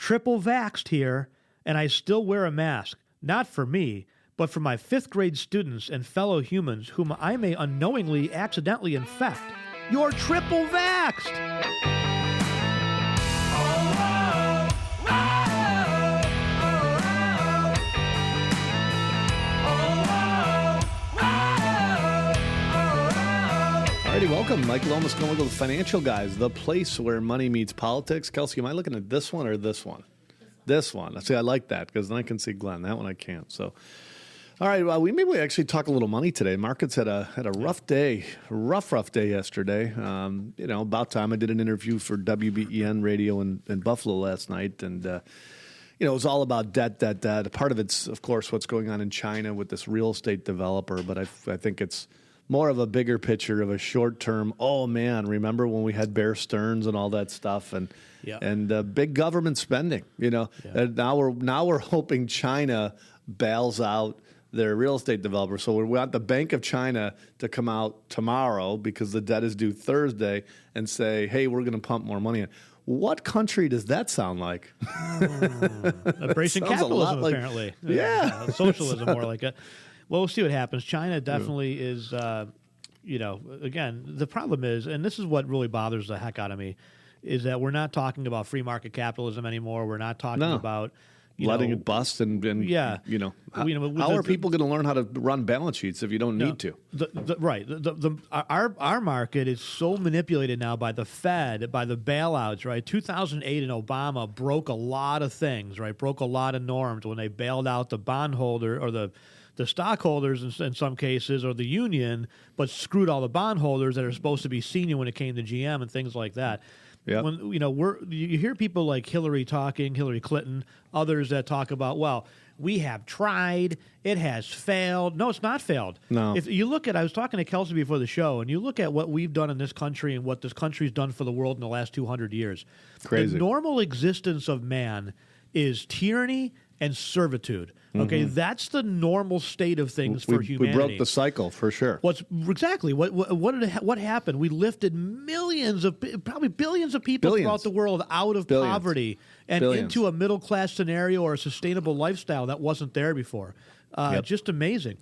triple vaxxed here, and I still wear a mask. Not for me, but for my 5th grade students and fellow humans whom I may unknowingly accidentally infect. You're triple vaxxed! Alrighty, welcome. Michael Lomas going with the Financial Guys, the place where money meets politics. Kelsey, am I looking at this one or this one? This one. See, I like that because then I can see Glenn. That one I can't. So, all right. Well, maybe we actually talk a little money today. Markets had a rough day, rough day yesterday. About time. I did an interview for WBEN Radio in Buffalo last night, and it was all about debt. Part of it's, of course, what's going on in China with this real estate developer, but I think it's more of a bigger picture of a short term. Oh man, remember when we had Bear Stearns and all that stuff, and big government spending. And now we're hoping China bails out their real estate developer. So we want the Bank of China to come out tomorrow because the debt is due Thursday and say, hey, we're going to pump more money in. What country does that sound like? Embracing capitalism, apparently. Yeah. Socialism, more like it. Well, we'll see what happens. China definitely is, again, the problem is, and this is what really bothers the heck out of me, is that we're not talking about free market capitalism anymore. We're not talking about letting it bust and how are people going to learn how to run balance sheets if you don't need to? Our market is so manipulated now by the Fed, by the bailouts, right? 2008 and Obama broke a lot of things, right? Broke a lot of norms when they bailed out the bondholder or the stockholders in some cases, or the union, but screwed all the bondholders that are supposed to be senior when it came to GM and things like that. Yep. When you hear people like Hillary Clinton, others that talk about, well, we have tried, it has failed. No, it's not failed. No. If you look at, I was talking to Kelsey before the show, and you look at what we've done in this country and what this country's done for the world in the last 200 years. Crazy. The normal existence of man is tyranny and servitude. Okay, that's the normal state of things for humanity. We broke the cycle for sure. What happened? We lifted probably billions of people throughout the world out of poverty and into a middle class scenario or a sustainable lifestyle that wasn't there before. Just amazing.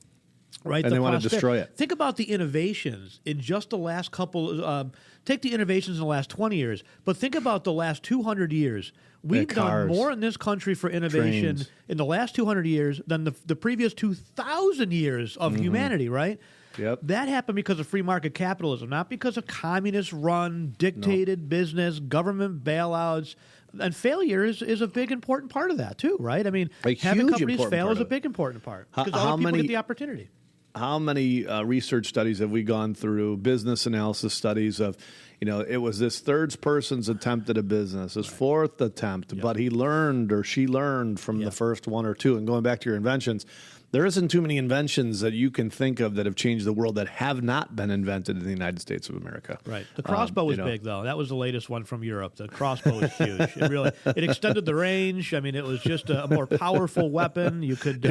Right, and they want to destroy it. Think about the innovations in just the last couple. Take the innovations in the last 20 years, but think about the last 200 years. We've done more in this country for innovation in the last 200 years than the previous 2,000 years of humanity. Right? Yep. That happened because of free market capitalism, not because of communist-run, dictated business, government bailouts. And failure is a big, important part of that, too, right? I mean, having companies fail is a big, important part because other people get the opportunity. How many research studies have we gone through, business analysis studies of, it was this third person's attempt at a business, his fourth attempt, but he learned or she learned from the first one or two. And going back to your inventions, there isn't too many inventions that you can think of that have changed the world that have not been invented in the United States of America. Right. The crossbow was big, though. That was the latest one from Europe. The crossbow was huge. It extended the range. I mean, it was just a more powerful weapon. You could.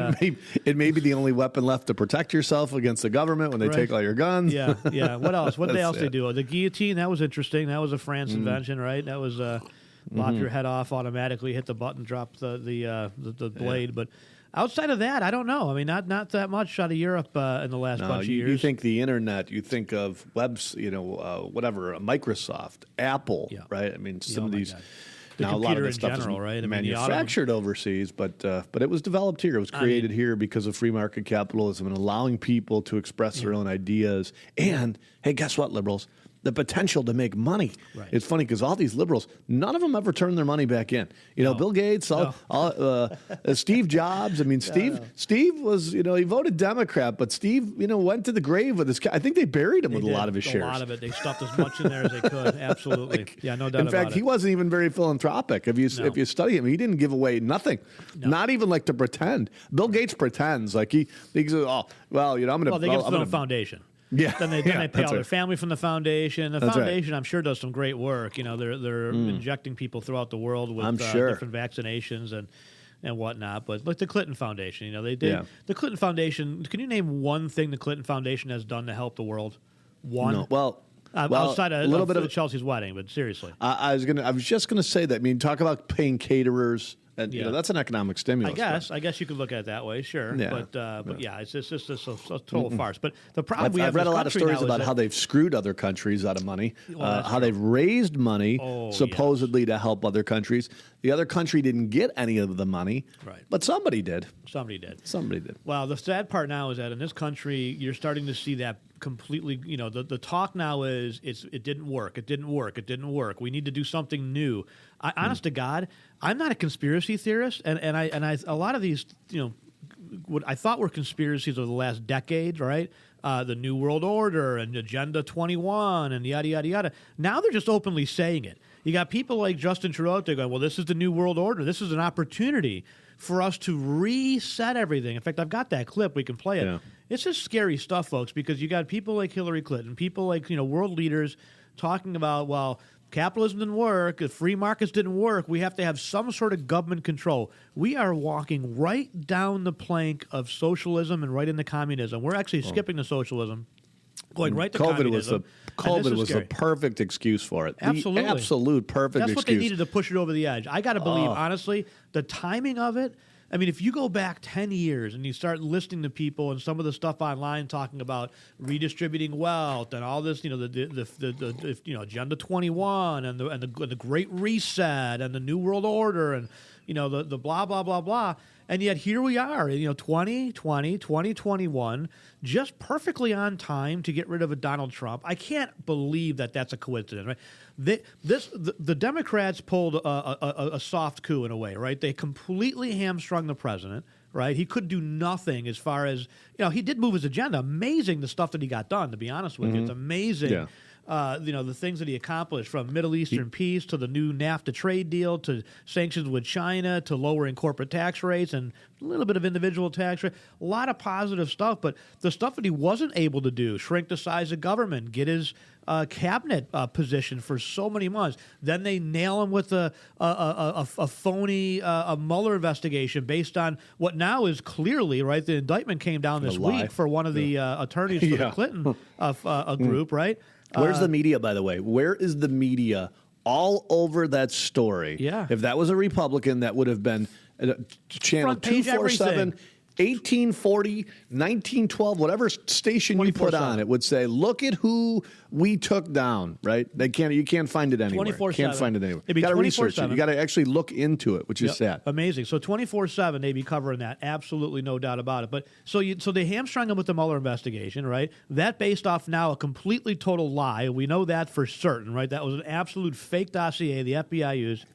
It may be the only weapon left to protect yourself against the government when they take all your guns. Yeah. What else? What else they do? The guillotine. That was interesting. That was a France invention, right? That was lop your head off automatically, hit the button, drop the blade, but. Outside of that, I don't know. I mean, not that much out of Europe in the last bunch of years. You think the internet, you think of webs, whatever, Microsoft, Apple, right? I mean, some of these. Now, a lot of this stuff general, is right? manufactured overseas, but it was developed here. It was created here because of free market capitalism and allowing people to express their own ideas. And, hey, guess what, liberals? The potential to make money. Right. It's funny because all these liberals, none of them ever turn their money back in. Bill Gates, Steve Jobs. I mean, Steve was, he voted Democrat, but Steve, went to the grave with his. I think they buried him with a lot of his shares. A lot of it. They stuffed as much in there as they could. Absolutely. No doubt about it. In fact, he wasn't even very philanthropic. If you study him, he didn't give away nothing. No. Not even like to pretend. Bill Gates pretends like he goes, I'm going to. Well, they give them a foundation. Yeah. Then they pay all their family from the foundation. The foundation, I'm sure, does some great work. They're injecting people throughout the world with different vaccinations and whatnot. But like the Clinton Foundation, they did the Clinton Foundation. Can you name one thing the Clinton Foundation has done to help the world? One? No. Well, outside a little bit of Chelsea's wedding, but seriously. I was just gonna say that. I mean, talk about paying caterers. And, that's an economic stimulus. I guess you could look at it that way, sure. Yeah. But it's just a total farce. But the problem I've read a lot of stories about how they've screwed other countries out of money, how they've raised money supposedly to help other countries. The other country didn't get any of the money, right? But somebody did. Somebody did. Well, the sad part now is that in this country, you're starting to see that completely. The talk now is it didn't work. It didn't work. It didn't work. We need to do something new. Honest to God, I'm not a conspiracy theorist, and a lot of these, what I thought were conspiracies over the last decade, right? The New World Order and Agenda 21 and yada, yada, yada. Now they're just openly saying it. You got people like Justin Trudeau out there going, well, this is the New World Order. This is an opportunity for us to reset everything. In fact, I've got that clip. We can play it. Yeah. It's just scary stuff, folks, because you got people like Hillary Clinton, people like, world leaders talking about, well, capitalism didn't work. The free markets didn't work. We have to have some sort of government control. We are walking right down the plank of socialism and right into communism. We're actually skipping the socialism, going right to communism. COVID was the perfect excuse for it. Absolutely. The absolute perfect excuse. That's what they needed to push it over the edge. I got to believe, honestly, the timing of it. I mean, if you go back 10 years and you start listening to people and some of the stuff online talking about redistributing wealth and all this, the Agenda 21 and the Great Reset and the New World Order and the blah blah blah blah, and yet here we are, 2020, 2021, just perfectly on time to get rid of a Donald Trump. I can't believe that that's a coincidence, right? The Democrats pulled a soft coup in a way, right? They completely hamstrung the president, right? He could do nothing as far as, he did move his agenda. Amazing the stuff that he got done, to be honest with you. It's amazing. Yeah. The things that he accomplished, from Middle Eastern peace to the new NAFTA trade deal to sanctions with China to lowering corporate tax rates and a little bit of individual tax rate. A lot of positive stuff, but the stuff that he wasn't able to do, shrink the size of government, get his cabinet position for so many months. Then they nail him with a phony Mueller investigation based on what now is clearly, right, the indictment came down this week for one of the attorneys for the Clinton group, right? Where's the media, by the way? Where is the media all over that story? Yeah. If that was a Republican, that would have been channel 247, 1840, 1912, whatever station you put on, it would say, look at who we took down, right? You can't find it anywhere. 24/7. Can't find it anywhere. You got to research it. You got to actually look into it, which is sad. Amazing. So 24/7, they'd be covering that. Absolutely no doubt about it. But so they hamstrung him with the Mueller investigation, right? That based off now a completely total lie. We know that for certain, right? That was an absolute fake dossier the FBI used.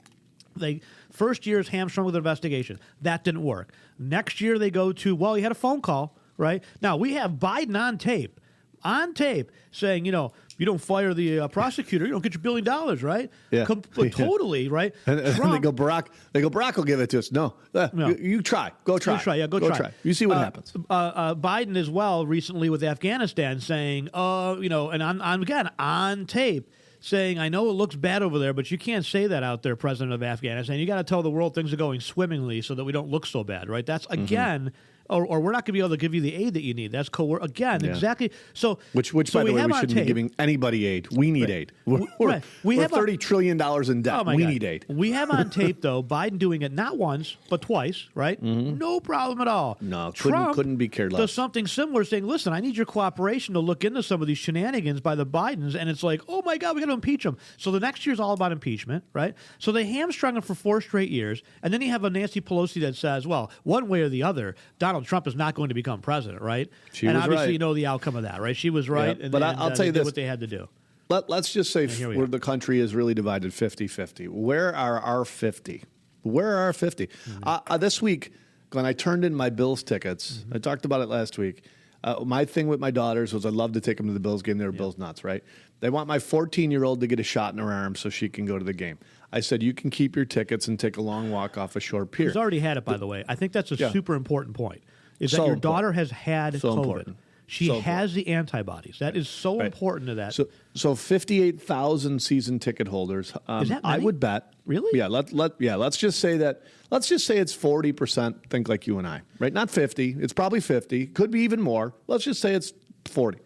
First year's hamstrung with investigation. That didn't work. Next year they go to, well, he had a phone call, right? Now, we have Biden on tape saying, you don't fire the prosecutor, you don't get your $1 billion, right? Yeah. Totally, right? And they go, Barack will give it to us. No. You try. Go try. Go try. You see what happens. Biden as well recently with Afghanistan saying, and on tape, saying, I know it looks bad over there, but you can't say that out there, President of Afghanistan. You got to tell the world things are going swimmingly so that we don't look so bad, right? That's, again, or we're not going to be able to give you the aid that you need. That's exactly. So, which by the way, we shouldn't be giving anybody aid. We need aid. We're $30 trillion in debt. We need aid. We have on tape, though, Biden doing it not once, but twice, right? No problem at all. No, Trump couldn't be cared less. Does something similar, saying, listen, I need your cooperation to look into some of these shenanigans by the Bidens. And it's like, oh, my God, we got to impeach them. So the next year's all about impeachment, right? So they hamstrung him for 4 straight years. And then you have a Nancy Pelosi that says, well, one way or the other, Donald Trump is not going to become president, right? And obviously right. You know the outcome of that, right? She was right. Yeah, but I'll tell you this. Did what they had to do. Let's just say where the country is really divided 50-50. Where are our 50? Where are our 50? This week, when I turned in my Bills tickets, I talked about it last week. My thing with my daughters was I love to take them to the Bills game. They were Bills nuts, right? They want my 14-year-old to get a shot in her arm so she can go to the game. I said, you can keep your tickets and take a long walk off a short pier. She's already had it, by the way. I think that's a super important point, is that your daughter has had COVID. Important. She has the antibodies. That is so important to that. So 58,000 season ticket holders. Is that many? I would bet. Really? Yeah. Let's just say that. Let's just say it's 40%. Think like you and I, right? Not 50. It's probably 50. Could be even more. Let's just say it's 40.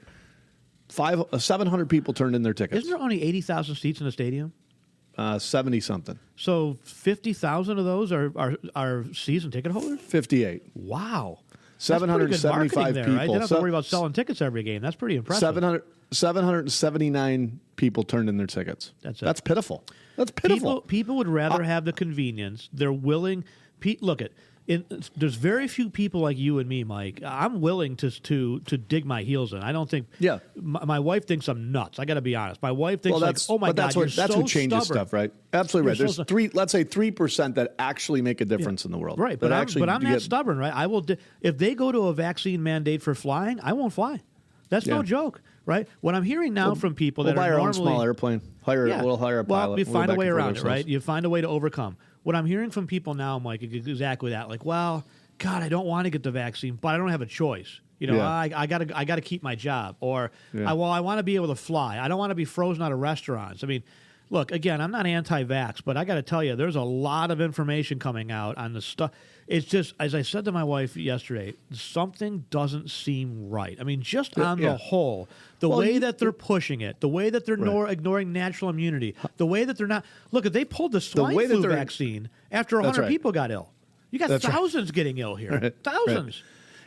700 people turned in their tickets. Isn't there only 80,000 seats in the stadium? 70-something. So 50,000 of those are season ticket holders? 58. Wow. 775 there, people. Right? They don't have to worry about selling tickets every game. That's pretty impressive. 779 people turned in their tickets. That's it. That's pitiful. That's pitiful. People would rather have the convenience. They're willing. Look at. There's very few people like you and me, Mike. I'm willing to dig my heels in. I don't think. Yeah. My wife thinks I'm nuts. I got to be honest. My wife thinks oh my God, that's what changes stubborn. stuff, right? Absolutely right. You're There's let's say 3% that actually make a difference in the world. Right, but I'm not stubborn, right? I will. If they go to a vaccine mandate for flying, I won't fly. That's no joke, right? What I'm hearing now from people that buy are our normally own small airplane. We'll hire a pilot. Well, you find a way around it, ourselves. right? You find a way to overcome. What I'm hearing from people now, Mike, is exactly that. Like, well, God, I don't want to get the vaccine, but I don't have a choice. You know, I gotta keep my job, or I want to be able to fly. I don't want to be frozen out of restaurants. I mean, look, again, I'm not anti-vax, but I got to tell you, there's a lot of information coming out on the stuff. It's just, as I said to my wife yesterday, something doesn't seem right. I mean, just on the whole, the way that they're pushing it, the way that they're ignoring natural immunity, the way that they're not. Look, if they pulled the swine flu vaccine after 100 people got ill, you got thousands getting ill here. Thousands.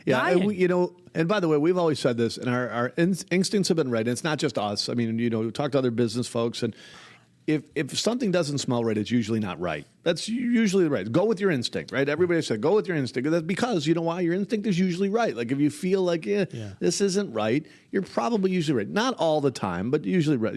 Yeah, and and by the way, we've always said this, and our instincts have been right. And it's not just us. I mean, we talk to other business folks, and if something doesn't smell right, it's usually not right. That's usually right. Go with your instinct, right? Everybody said go with your instinct. That's because, you know why? Your instinct is usually right. Like if you feel like, this isn't right, you're probably usually right. Not all the time, but usually right,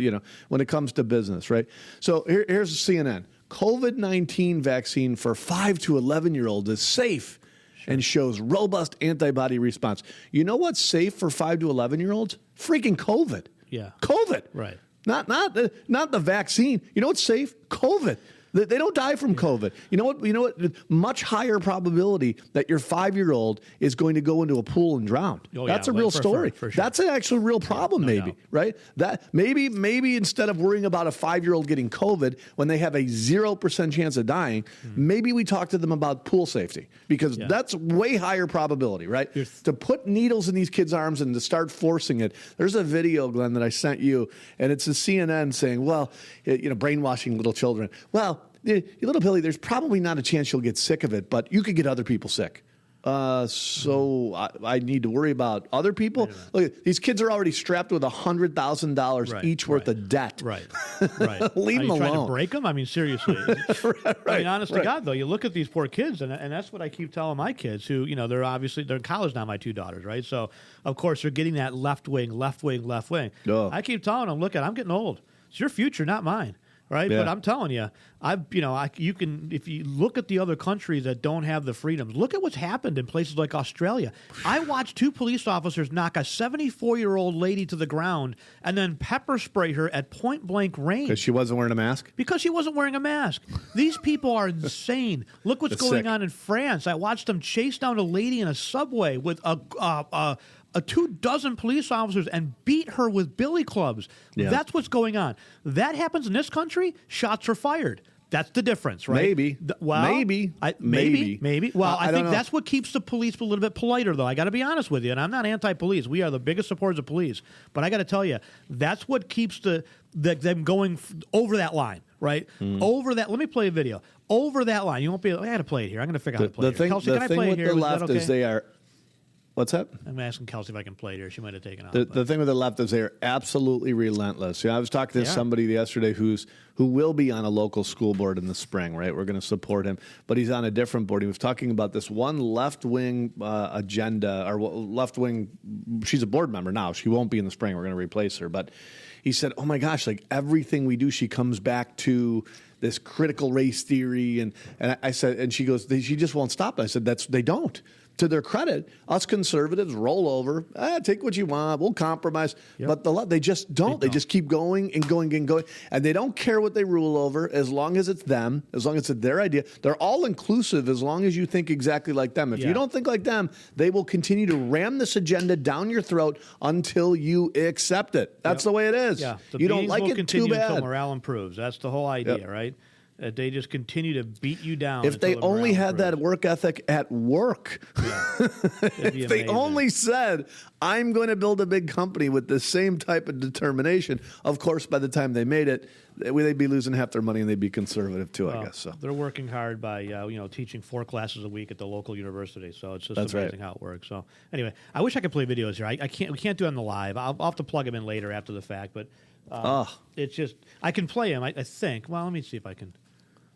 when it comes to business, right? So here's CNN. COVID-19 vaccine for 5 to 11-year-olds is safe and shows robust antibody response. You know what's safe for 5 to 11-year-olds? Freaking COVID. Yeah. COVID. Right. Not the vaccine. You know what's safe? COVID. They don't die from COVID. You know what? Much higher probability that your 5-year-old is going to go into a pool and drown. That's a real story. For sure. That's an actual real problem, maybe, right? That maybe instead of worrying about a 5-year-old getting COVID when they have a 0% chance of dying, maybe we talk to them about pool safety, because that's way higher probability, right? To put needles in these kids' arms and to start forcing it. There's a video, Glenn, that I sent you, and it's a CNN saying, well, brainwashing little children. Well, little Billy, there's probably not a chance you'll get sick of it, but you could get other people sick. So I need to worry about other people. Look, these kids are already strapped with $100,000 each worth of debt. Right. Leave them alone. Trying to break them? I mean, seriously. I mean, honest to God, though, you look at these poor kids, and that's what I keep telling my kids, who they're in college now. My 2 daughters, right? So of course they're getting that left wing. Oh. I keep telling them, look, I'm getting old. It's your future, not mine. Right, but I'm telling you, you can, if you look at the other countries that don't have the freedoms, look at what's happened in places like Australia. I watched 2 police officers knock a 74-year-old lady to the ground and then pepper spray her at point blank range because she wasn't wearing a mask. These people are insane. Look what's going on in France. I watched them chase down a lady in a subway with a 24 police officers and beat her with billy clubs. Yeah. That's what's going on. That happens in this country, shots are fired. That's the difference, right? Maybe. Maybe. Well, I think that's what keeps the police a little bit politer, though. I got to be honest with you, and I'm not anti-police. We are the biggest supporters of police. But I got to tell you, that's what keeps them going over that line, right? Over that. Let me play a video. Over that line. You won't be able. I got to play it here. I'm going to figure out how to play it. Kelsey, can I play it here? The thing with the left is they are. What's that? I'm asking Kelsey if I can play it here. She might have taken off. The thing with the left is they're absolutely relentless. I was talking to somebody yesterday who will be on a local school board in the spring, right? We're going to support him, but he's on a different board. He was talking about this one left-wing agenda, or left-wing, she's a board member now. She won't be in the spring. We're going to replace her. But he said, oh my gosh, like everything we do, she comes back to this critical race theory. And I said, and she goes, she just won't stop. I said, they don't. To their credit, us conservatives roll over, take what you want, we'll compromise. Yep. But they just don't. They just keep going and going and going. And they don't care what they rule over as long as it's them, as long as it's their idea. They're all inclusive as long as you think exactly like them. If you don't think like them, they will continue to ram this agenda down your throat until you accept it. That's the way it is. Yeah. You don't like it, too bad. Until morale improves. That's the whole idea, right? They just continue to beat you down. If they only had that work ethic at work, if they only said, I'm going to build a big company with the same type of determination, of course, by the time they made it, they'd be losing half their money and they'd be conservative too, I guess. So they're working hard by teaching 4 classes a week at the local university. So it's just amazing how it works. So anyway, I wish I could play videos here. I can't. We can't do it on the live. I'll have to plug them in later after the fact. But it's just I can play them. I think. Well, let me see if I can.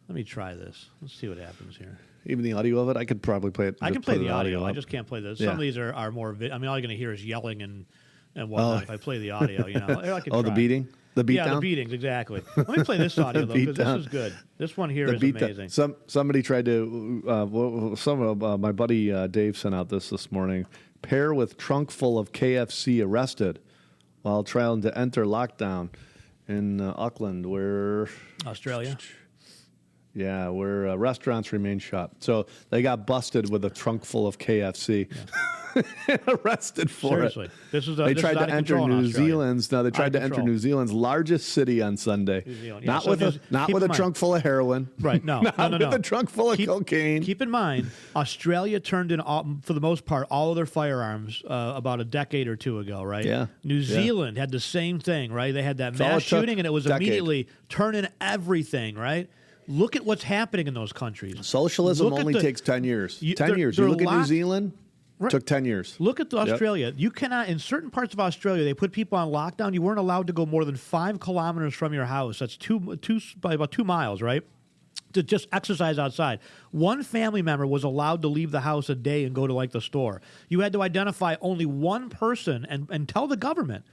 Let me try this. Let's see what happens here. Even the audio of it, I could probably play it. I can play the audio. I just can't play this. Some of these are more. I mean, all you're going to hear is yelling and whatnot. If I play the audio, I can try. The beating. The beatdown? Yeah, the beatings, exactly. Let me play this audio, though, because this is good. This one here is amazing. Somebody tried to, my buddy Dave sent out this morning. Pair with trunk full of KFC arrested while trying to enter lockdown in Auckland, where... Australia? Yeah, where restaurants remain shut. So they got busted with a trunk full of KFC. Yeah. Arrested for Seriously. it. They tried to enter New Zealand's. No, they tried to enter New Zealand's largest city on Sunday. Yeah, not with a trunk full of heroin. Right? No, not with a trunk full of cocaine. Keep in mind, Australia turned in for the most part all of their firearms about a decade or two ago. Right? Yeah. New Zealand had the same thing. Right? They had that mass shooting, and it was immediately turn in everything. Right? Look at what's happening in those countries. Socialism only takes 10 years. 10 years. You look at New Zealand. Right. Took 10 years. Look at Australia. Yep. You cannot, in certain parts of Australia, they put people on lockdown. You weren't allowed to go more than 5 kilometers from your house. That's by about 2 miles, right? To just exercise outside. One family member was allowed to leave the house a day and go to, like, the store. You had to identify only one person and tell the government.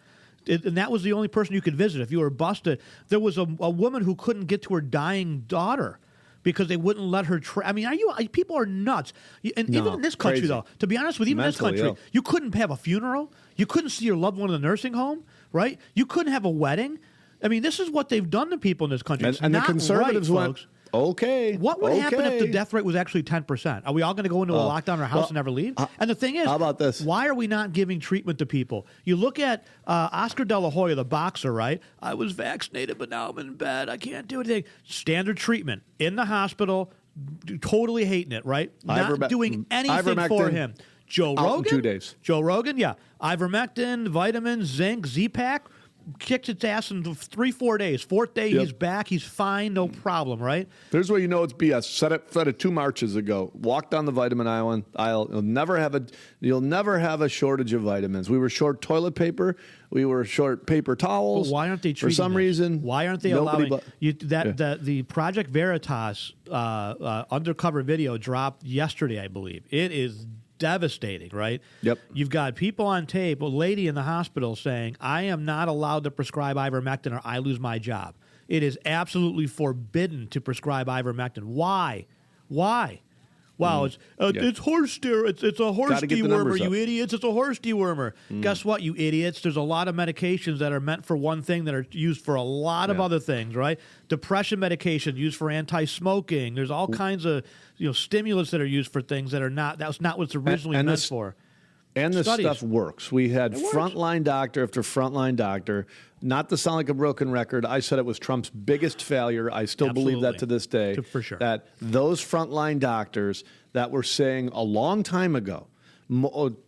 And that was the only person you could visit. If you were busted, there was a woman who couldn't get to her dying daughter because they wouldn't let her. I mean, people are nuts. And even in this country, though, to be honest with you, even in this country, you couldn't have a funeral. You couldn't see your loved one in the nursing home, right? You couldn't have a wedding. I mean, this is what they've done to people in this country. And the conservatives went, okay. What would happen if the death rate was actually 10%? Are we all going to go into a lockdown in our house and never leave? And the thing is, how about this? Why are we not giving treatment to people? You look at Oscar De La Hoya, the boxer, right? I was vaccinated, but now I'm in bed. I can't do anything. Standard treatment in the hospital, totally hating it, right? Not doing anything for him. Joe Rogan? 2 days. Joe Rogan, yeah. Ivermectin, vitamins, zinc, Z-Pack. Kicked its ass in 3-4 days. 4th day, he's back. He's fine. No problem, right? Here's where you know it's BS. Said it 2 marches ago. Walked down the vitamin aisle. You'll never have a shortage of vitamins. We were short toilet paper. We were short paper towels. But why aren't they treating for some reason? Why aren't they allowing the Project Veritas undercover video dropped yesterday, I believe. It is devastating, right? Yep. You've got people on tape, a lady in the hospital saying, I am not allowed to prescribe ivermectin or I lose my job. It is absolutely forbidden to prescribe ivermectin. Why? Wow, it's horse steroids. It's a horse dewormer, you idiots. It's a horse dewormer. Guess what, you idiots? There's a lot of medications that are meant for one thing that are used for a lot of other things, right? Depression medication used for anti-smoking. There's all kinds of stimulants that are used for things that are not. That's not what it's originally meant for. And this stuff works. We had frontline doctor after frontline doctor. Not to sound like a broken record, I said it was Trump's biggest failure. I still believe that to this day. For sure. That those frontline doctors that were saying a long time ago,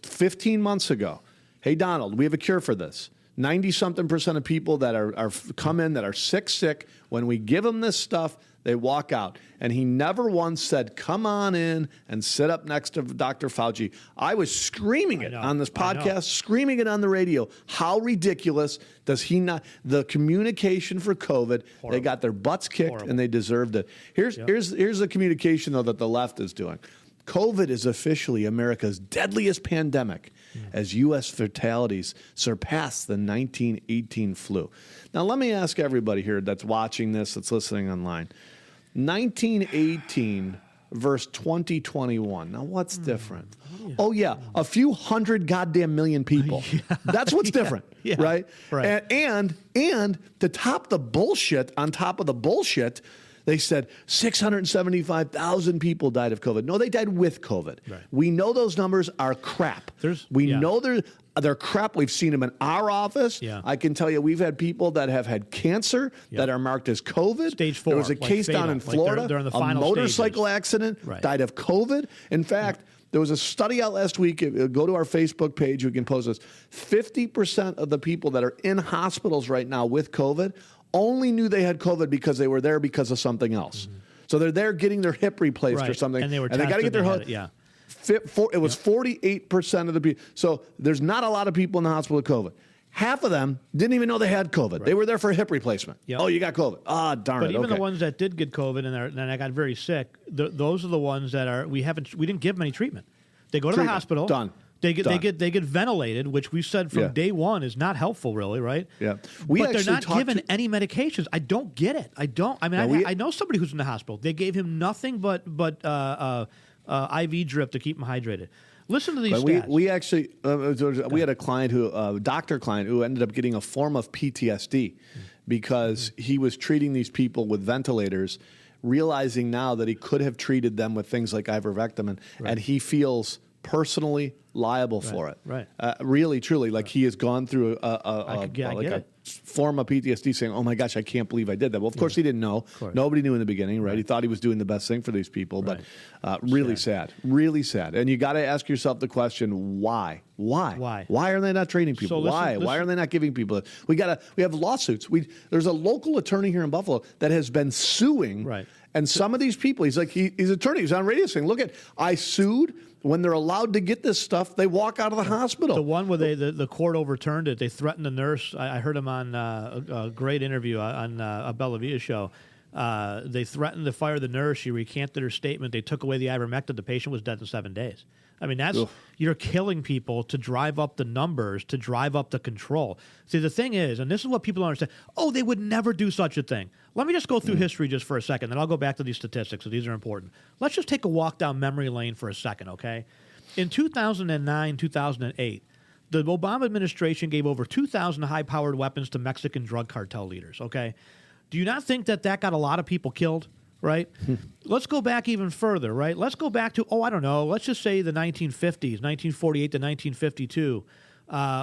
15 months ago, hey, Donald, we have a cure for this. 90-something% of people that are come in that are sick, when we give them this stuff, they walk out. And he never once said, come on in and sit up next to Dr. Fauci. I was screaming it on this podcast, screaming it on the radio. How ridiculous does he not? The communication for COVID, they got their butts kicked and they deserved it. Here's the communication, though, that the left is doing. COVID is officially America's deadliest pandemic as U.S. fatalities surpass the 1918 flu. Now, let me ask everybody here that's watching this, that's listening online. 1918 versus 2021. Now, what's different? Oh, yeah, a few hundred goddamn million people. That's what's different, right? And to top the bullshit on top of the bullshit, They said 675,000 people died of COVID. No, they died with COVID. Right. We know those numbers are crap. We know they're crap. We've seen them in our office. Yeah. I can tell you we've had people that have had cancer that are marked as COVID. Stage 4. There was a case down in Florida, they're in the a final motorcycle stages. accident, died of COVID. In fact, there was a study out last week. Go to our Facebook page. You can post this. 50% of the people that are in hospitals right now with COVID only knew they had COVID because they were there because of something else. Mm-hmm. So they're there getting their hip replaced or something. And they got to get their hood. It was 48% of the people. So there's not a lot of people in the hospital with COVID. Half of them didn't even know they had COVID. Right. They were there for a hip replacement. Yep. Oh, you got COVID. Ah, darn it. But even the ones that did get COVID and I got very sick, those are the ones that we didn't give them any treatment. They go to the hospital. Done. They get ventilated, which we said from day one is not helpful, really, right? Yeah. But they're not given any medications. I don't get it. I don't. I mean, I know somebody who's in the hospital. They gave him nothing but IV drip to keep him hydrated. Listen to these stats. We actually we had a doctor client who ended up getting a form of PTSD because he was treating these people with ventilators, realizing now that he could have treated them with things like ivermectin, and he feels personally liable for it. Right. Really, truly, like he has gone through a form of PTSD saying, oh my gosh, I can't believe I did that. Well, of course he didn't know. Nobody knew in the beginning, right? He thought he was doing the best thing for these people, but really sad. Really sad. And you got to ask yourself the question, why? Why are they not training people? So why are they not giving people? We have lawsuits. There's a local attorney here in Buffalo that has been suing. Right. And some of these people, he's attorney. He's on radio saying, look I sued. When they're allowed to get this stuff, they walk out of the hospital. The one where the court overturned it, they threatened the nurse. I heard him on a great interview on a Bellavia show. They threatened to fire the nurse. She recanted her statement. They took away the ivermectin. The patient was dead in 7 days. I mean, you're killing people to drive up the numbers, to drive up the control. See, the thing is, and this is what people don't understand, they would never do such a thing. Let me just go through history just for a second, then I'll go back to these statistics, so these are important. Let's just take a walk down memory lane for a second, okay? In 2009, 2008, the Obama administration gave over 2,000 high-powered weapons to Mexican drug cartel leaders, okay? Do you not think that got a lot of people killed? Right? Let's go back even further, right? Let's go back to, I don't know, let's just say the 1950s, 1948 to 1952,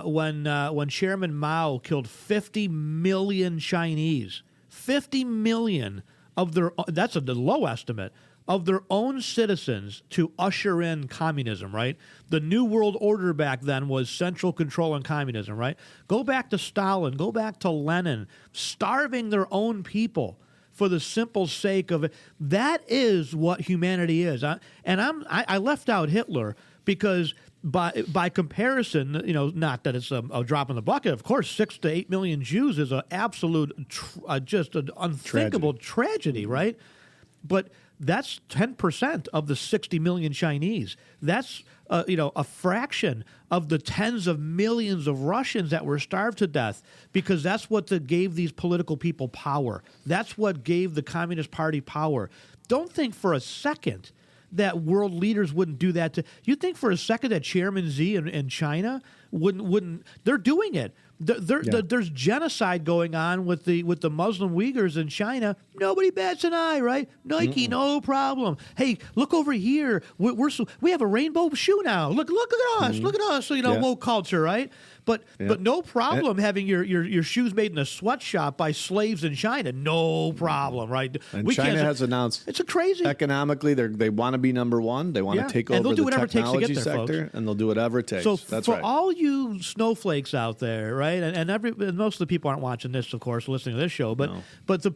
when Chairman Mao killed 50 million Chinese. 50 million of that's the low estimate, of their own citizens to usher in communism, right? The New World Order back then was central control and communism, right? Go back to Stalin, go back to Lenin, starving their own people for the simple sake of it. That is what humanity is. I left out Hitler because by comparison, not that it's a drop in the bucket. Of course, 6 to 8 million Jews is an absolute, just an unthinkable tragedy, right? But that's 10% of the 60 million Chinese. That's a fraction of the tens of millions of Russians that were starved to death, because that's what gave these political people power. That's what gave the Communist Party power. Don't think for a second that world leaders wouldn't do that. You think for a second that Chairman Xi in China wouldn't? They're doing it. There's genocide going on with the Muslim Uyghurs in China. Nobody bats an eye, right? Nike, no problem. Hey, look over here. We have a rainbow shoe now. Look at us. Look at us. So woke culture, right? But no problem having your shoes made in a sweatshop by slaves in China. No problem, right? And China has announced it's crazy. Economically, they want to be number one. They want to take over the technology sector, and they'll do whatever it takes. So that's for right. all you snowflakes out there, right? And most of the people aren't watching this, of course, listening to this show, but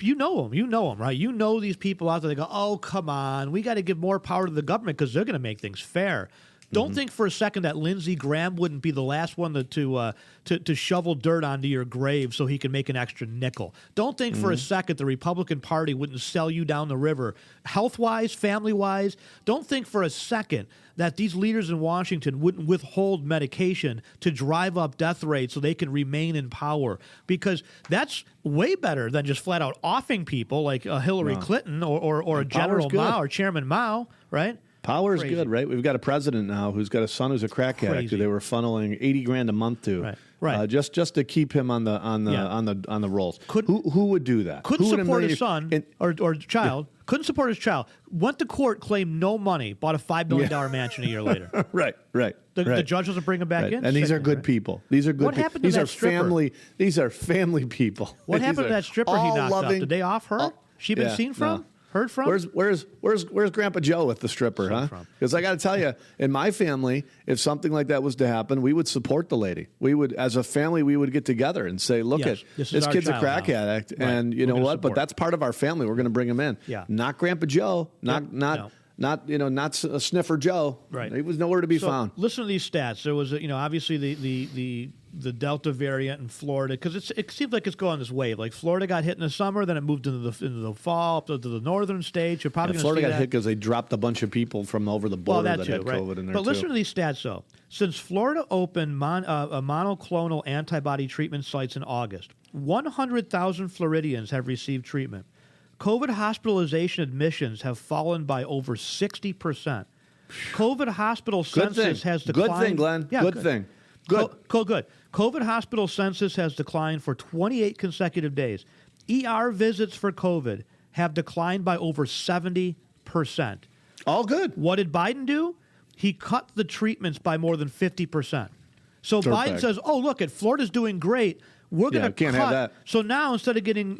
you know them, right? You know these people out there. They go, oh, come on, we got to give more power to the government because they're going to make things fair. Don't think for a second that Lindsey Graham wouldn't be the last one to shovel dirt onto your grave so he can make an extra nickel. Don't think for a second the Republican Party wouldn't sell you down the river, health-wise, family-wise. Don't think for a second that these leaders in Washington wouldn't withhold medication to drive up death rates so they can remain in power, because that's way better than just flat-out offing people like Hillary Clinton or a General Mao or Chairman Mao, right? Power is Crazy. good, right? We've got a president now who's got a son who's a crack addict who they were funneling $80,000 a month to, right. Just to keep him on the rolls. Who would do that? Couldn't support his son or child. Yeah. Couldn't support his child. Went to court, claimed no money, bought a $5 million mansion a year later. Right. The judge doesn't bring him back in. And these are good people. These are good. What happened to that stripper? These are family people. What happened to that stripper he knocked up? Did they off her? She been seen from? No. Heard from? Where's Grandpa Joe with the stripper, huh? Because I got to tell you, in my family, if something like that was to happen, we would support the lady. We would, as a family, we would get together and say, look, this kid's a crack addict, and you know what? But that's part of our family. We're going to bring him in. Yeah. Not Grandpa Joe. Not a sniffer Joe. Right. He was nowhere to be found. Listen to these stats. There was, obviously the Delta variant in Florida, because it seems like it's going this wave. Like Florida got hit in the summer, then it moved into the fall up to the northern states. You're probably Florida got hit because they dropped a bunch of people from over the border that had COVID in there. But listen to these stats, though. Since Florida opened monoclonal antibody treatment sites in August, 100,000 Floridians have received treatment. COVID hospitalization admissions have fallen by over 60%. COVID hospital census has declined. Good thing, Glenn. Yeah, good thing. Good. Good. COVID hospital census has declined for 28 consecutive days. ER visits for COVID have declined by over 70%. All good. What did Biden do? He cut the treatments by more than 50%. So Biden says, oh, look, Florida's doing great. We're going to cut. Have that. So now instead of getting,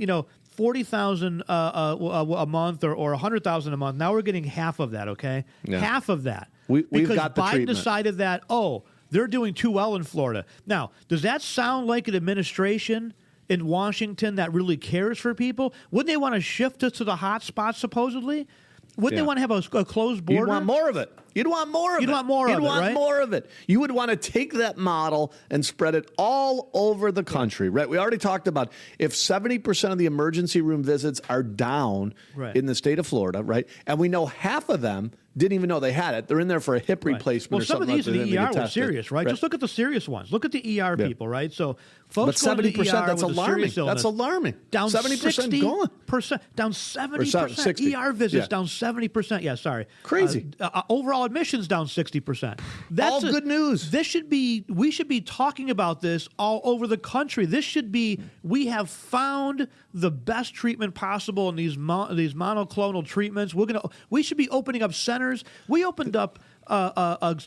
40,000 a month or 100,000 a month, now we're getting half of that, okay? Yeah. Half of that. We've because got the Biden treatment. Decided that, they're doing too well in Florida. Now, does that sound like an administration in Washington that really cares for people? Wouldn't they want to shift us to the hot spots, supposedly? Wouldn't they want to have a closed border? You'd want more of it. You'd want more of it. You would want to take that model and spread it all over the country, right? We already talked about if 70% of the emergency room visits are down in the state of Florida, right? And we know half of them didn't even know they had it. They're in there for a hip replacement or something. Well, some of these in the ER were serious, right? Just look at the serious ones. Look at the ER people, right? So folks going to the ER that's alarming. That's alarming. Down 70% gone. Down 70%. ER visits down 70%. Yeah, sorry. Crazy. Overall admissions down 60%. That's all good news. We should be talking about this all over the country. This should be, we have found the best treatment possible in these monoclonal treatments. We should be opening up centers. We opened up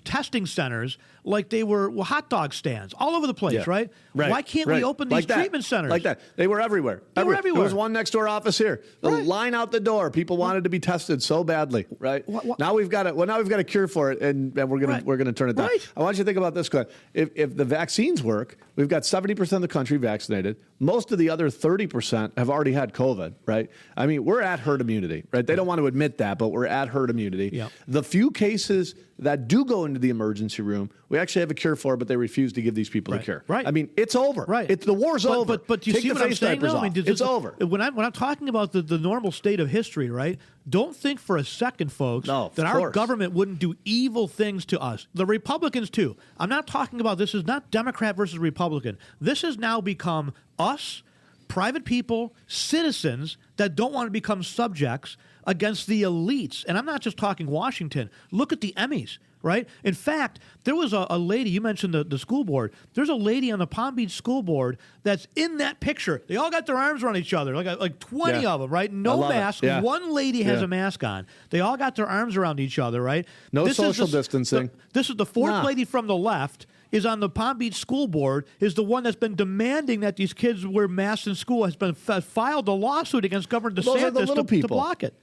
testing centers like they were hot dog stands all over the place, right? Why can't we open these treatment centers? Like that. They were everywhere. There was one next door office here. The line out the door. People wanted to be tested so badly, right? Now we've got a cure for it, and we're gonna turn it down. I want you to think about this, Glenn. If the vaccines work, we've got 70% of the country vaccinated. Most of the other 30% have already had COVID, right? I mean, we're at herd immunity, right? They don't want to admit that, but we're at herd immunity. Yep. The few cases that do go into the emergency room, we actually have a cure for, but they refuse to give these people the cure. Right. I mean, it's over. Right. The war's over. But do you see what I'm saying? No, I mean, it's over. When I'm talking about the normal state of history, right? Don't think for a second, folks, that our government wouldn't do evil things to us. The Republicans, too. I'm not talking about this is not Democrat versus Republican. This has now become us, private people, citizens that don't want to become subjects against the elites. And I'm not just talking Washington. Look at the Emmys, right? In fact, there was a lady, you mentioned the school board. There's a lady on the Palm Beach school board that's in that picture. They all got their arms around each other, like 20 of them, right? No mask. One lady has a mask on. They all got their arms around each other, right? No social distancing. This is the fourth lady from the left is on the Palm Beach school board, is the one that's been demanding that these kids wear masks in school, has been filed a lawsuit against Governor DeSantis to block it.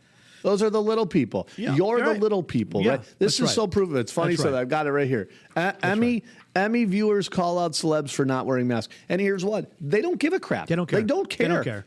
Those are the little people. Yeah, You're the little people, right? This is so proven. It's funny, so I've got it right here. Emmy viewers call out celebs for not wearing masks. And here's what. They don't give a crap. They don't care.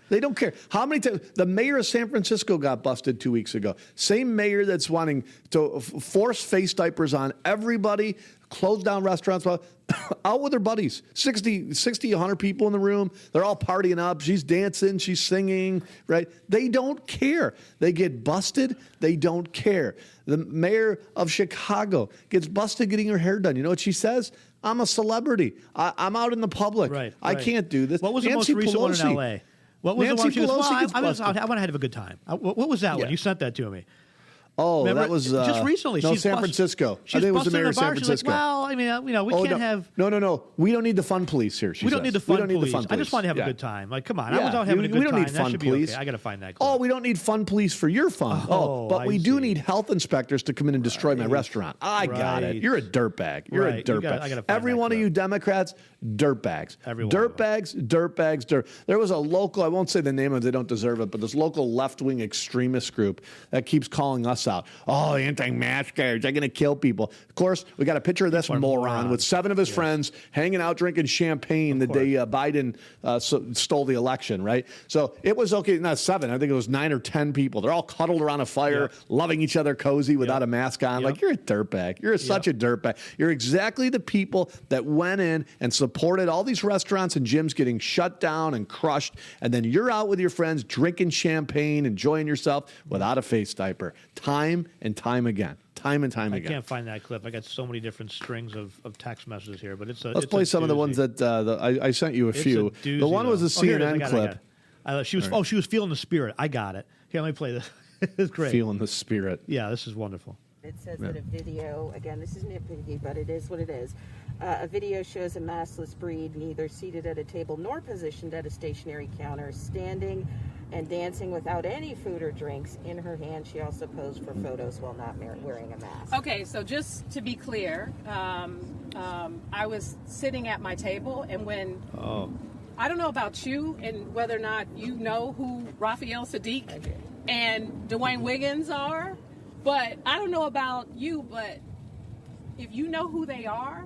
They don't care. How many times? The mayor of San Francisco got busted 2 weeks ago. Same mayor that's wanting to force face diapers on everybody, close down restaurants, out with her buddies. 60, 100 people in the room. They're all partying up. She's dancing. She's singing, right? They don't care. They get busted. They don't care. The mayor of Chicago gets busted getting her hair done. You know what she says? I'm a celebrity. I'm out in the public. I can't do this. What was the most recent one in L.A.? What was Nancy the one she Pelosi was, I want to have a good time. What was that one? You sent that to me. Oh, Remember, that was just recently. No, she's San Francisco. I think it was the mayor of San Francisco. She's like, well, I mean, we can't have. No. We don't need the fun police here. We don't need the fun police. I just want to have a good time. Like, come on, I was out having a good time. We don't need fun police. Okay. I got to find that. Oh, we don't need fun police for your fun. But we do need health inspectors to come in and destroy my restaurant. I got it. You're a dirtbag. You're a dirtbag. Every one of you Democrats, dirtbags. Dirtbags. There was a local. I won't say the name of it. They don't deserve it. But this local left-wing extremist group that keeps calling us out. Oh, anti-maskers, they're going to kill people. Of course, we got a picture of this moron with 7 of his friends hanging out drinking champagne the day Biden stole the election, right? So it was okay, not 7, I think it was 9 or 10 people. They're all cuddled around a fire, loving each other cozy without a mask on. Like, you're a dirtbag. You're such a dirtbag. You're exactly the people that went in and supported all these restaurants and gyms getting shut down and crushed, and then you're out with your friends drinking champagne, enjoying yourself without a face diaper. Time and time again. I can't find that clip. I got so many different strings of text messages here, but let's play some of the ones that I sent you a few. The one was a CNN clip. She was feeling the spirit. I got it. Here, let me play this. It's great. Feeling the spirit. Yeah, this is wonderful. It says that a video, again, this is nitpicky, but it is what it is. A video shows a massless breed neither seated at a table nor positioned at a stationary counter, standing and dancing without any food or drinks in her hand. She also posed for photos while not wearing a mask. Okay, so just to be clear, I was sitting at my table, and when I don't know about you and whether or not you know who Raphael Sadiq and Dwayne Wiggins are, but I don't know about you, but if you know who they are,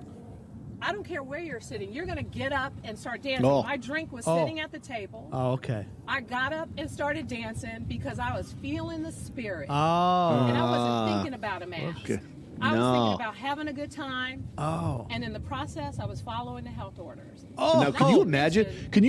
I don't care where you're sitting. You're going to get up and start dancing. My drink was sitting at the table. Oh, okay. I got up and started dancing because I was feeling the spirit. Oh. And I wasn't thinking about a mask. Okay. I was thinking about having a good time. Oh. And in the process, I was following the health orders. Oh. Now, can you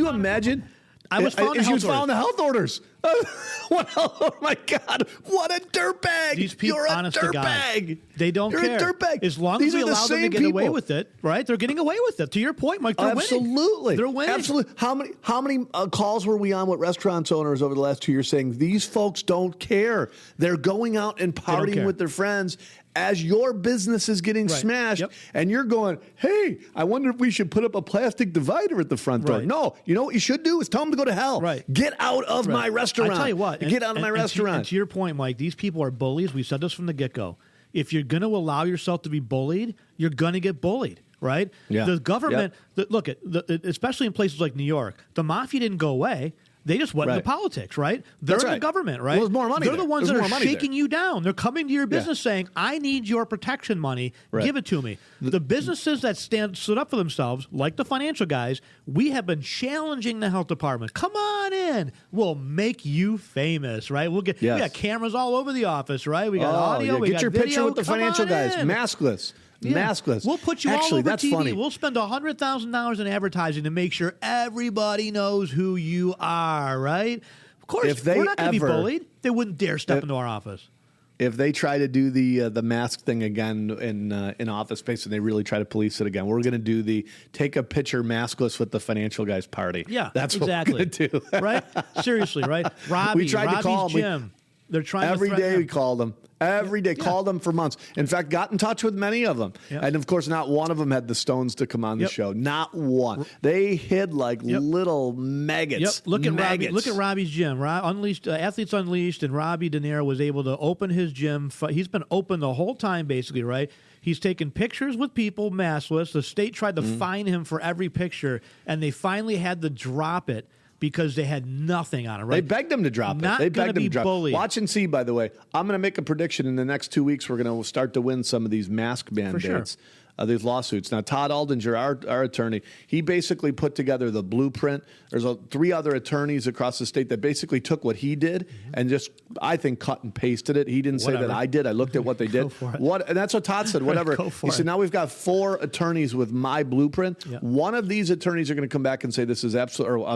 imagine? I was following the health orders. Oh my God! What a dirtbag! These people, You're a honest to God, dirtbag. they don't You're care. You're a dirtbag. As long as we allow them to get away with it, right? They're getting away with it. To your point, Mike, they're Absolutely. winning. They're winning. Absolutely. How many calls were we on with restaurant owners over the last 2 years saying these folks don't care? They're going out and partying with their friends as your business is getting smashed, and you're going, hey, I wonder if we should put up a plastic divider at the front door. No, you know what you should do is tell them to go to hell. Get out of my restaurant. I tell you what. Get out of my restaurant. And to your point, Mike, these people are bullies. We said this from the get-go. If you're going to allow yourself to be bullied, you're going to get bullied, right? Yeah. The government, especially in places like New York, the mafia didn't go away. They just went into politics, right? They're the government, right? Well, there's more money. They're the ones that are shaking there. you down. They're coming to your business saying, I need your protection money. Give it to me. The businesses that stood up for themselves, like the financial guys, we have been challenging the health department. Come on in. We'll make you famous, right? We got cameras all over the office, right? We got audio. We got your video. picture with the financial guys. In. Maskless. Maskless. We'll put you all over TV. Funny. We'll spend $100,000 in advertising to make sure everybody knows who you are, right? Of course, we're not going to be bullied. They wouldn't dare step into our office. If they try to do the mask thing again in office space and they really try to police it again, we're going to do the take a picture maskless with the financial guys party. Yeah, that's exactly. what we're going to do. Right? Seriously, right? We tried to call Jim. They're trying every to day. We called them. Every day, called them for months. In fact, got in touch with many of them. And, of course, not one of them had the stones to come on the show. Not one. They hid like little maggots. Look at Robbie's gym. Unleashed Athletes Unleashed, and Robbie De Niro was able to open his gym. He's been open the whole time, basically, right? He's taken pictures with people, maskless. The state tried to fine him for every picture, and they finally had to drop it because they had nothing on it, right? They begged him to drop it. They begged him to drop it. Watch and see, by the way. I'm going to make a prediction in the next 2 weeks. We're going to start to win some of these mask mandates. These lawsuits. Now, Todd Aldinger, our attorney, he basically put together the blueprint. There's 3 other attorneys across the state that basically took what he did and just, I think, cut and pasted it. He didn't say that I did. I looked at what they did. And that's what Todd said, whatever. He said, now we've got 4 attorneys with my blueprint. One of these attorneys are going to come back and say this is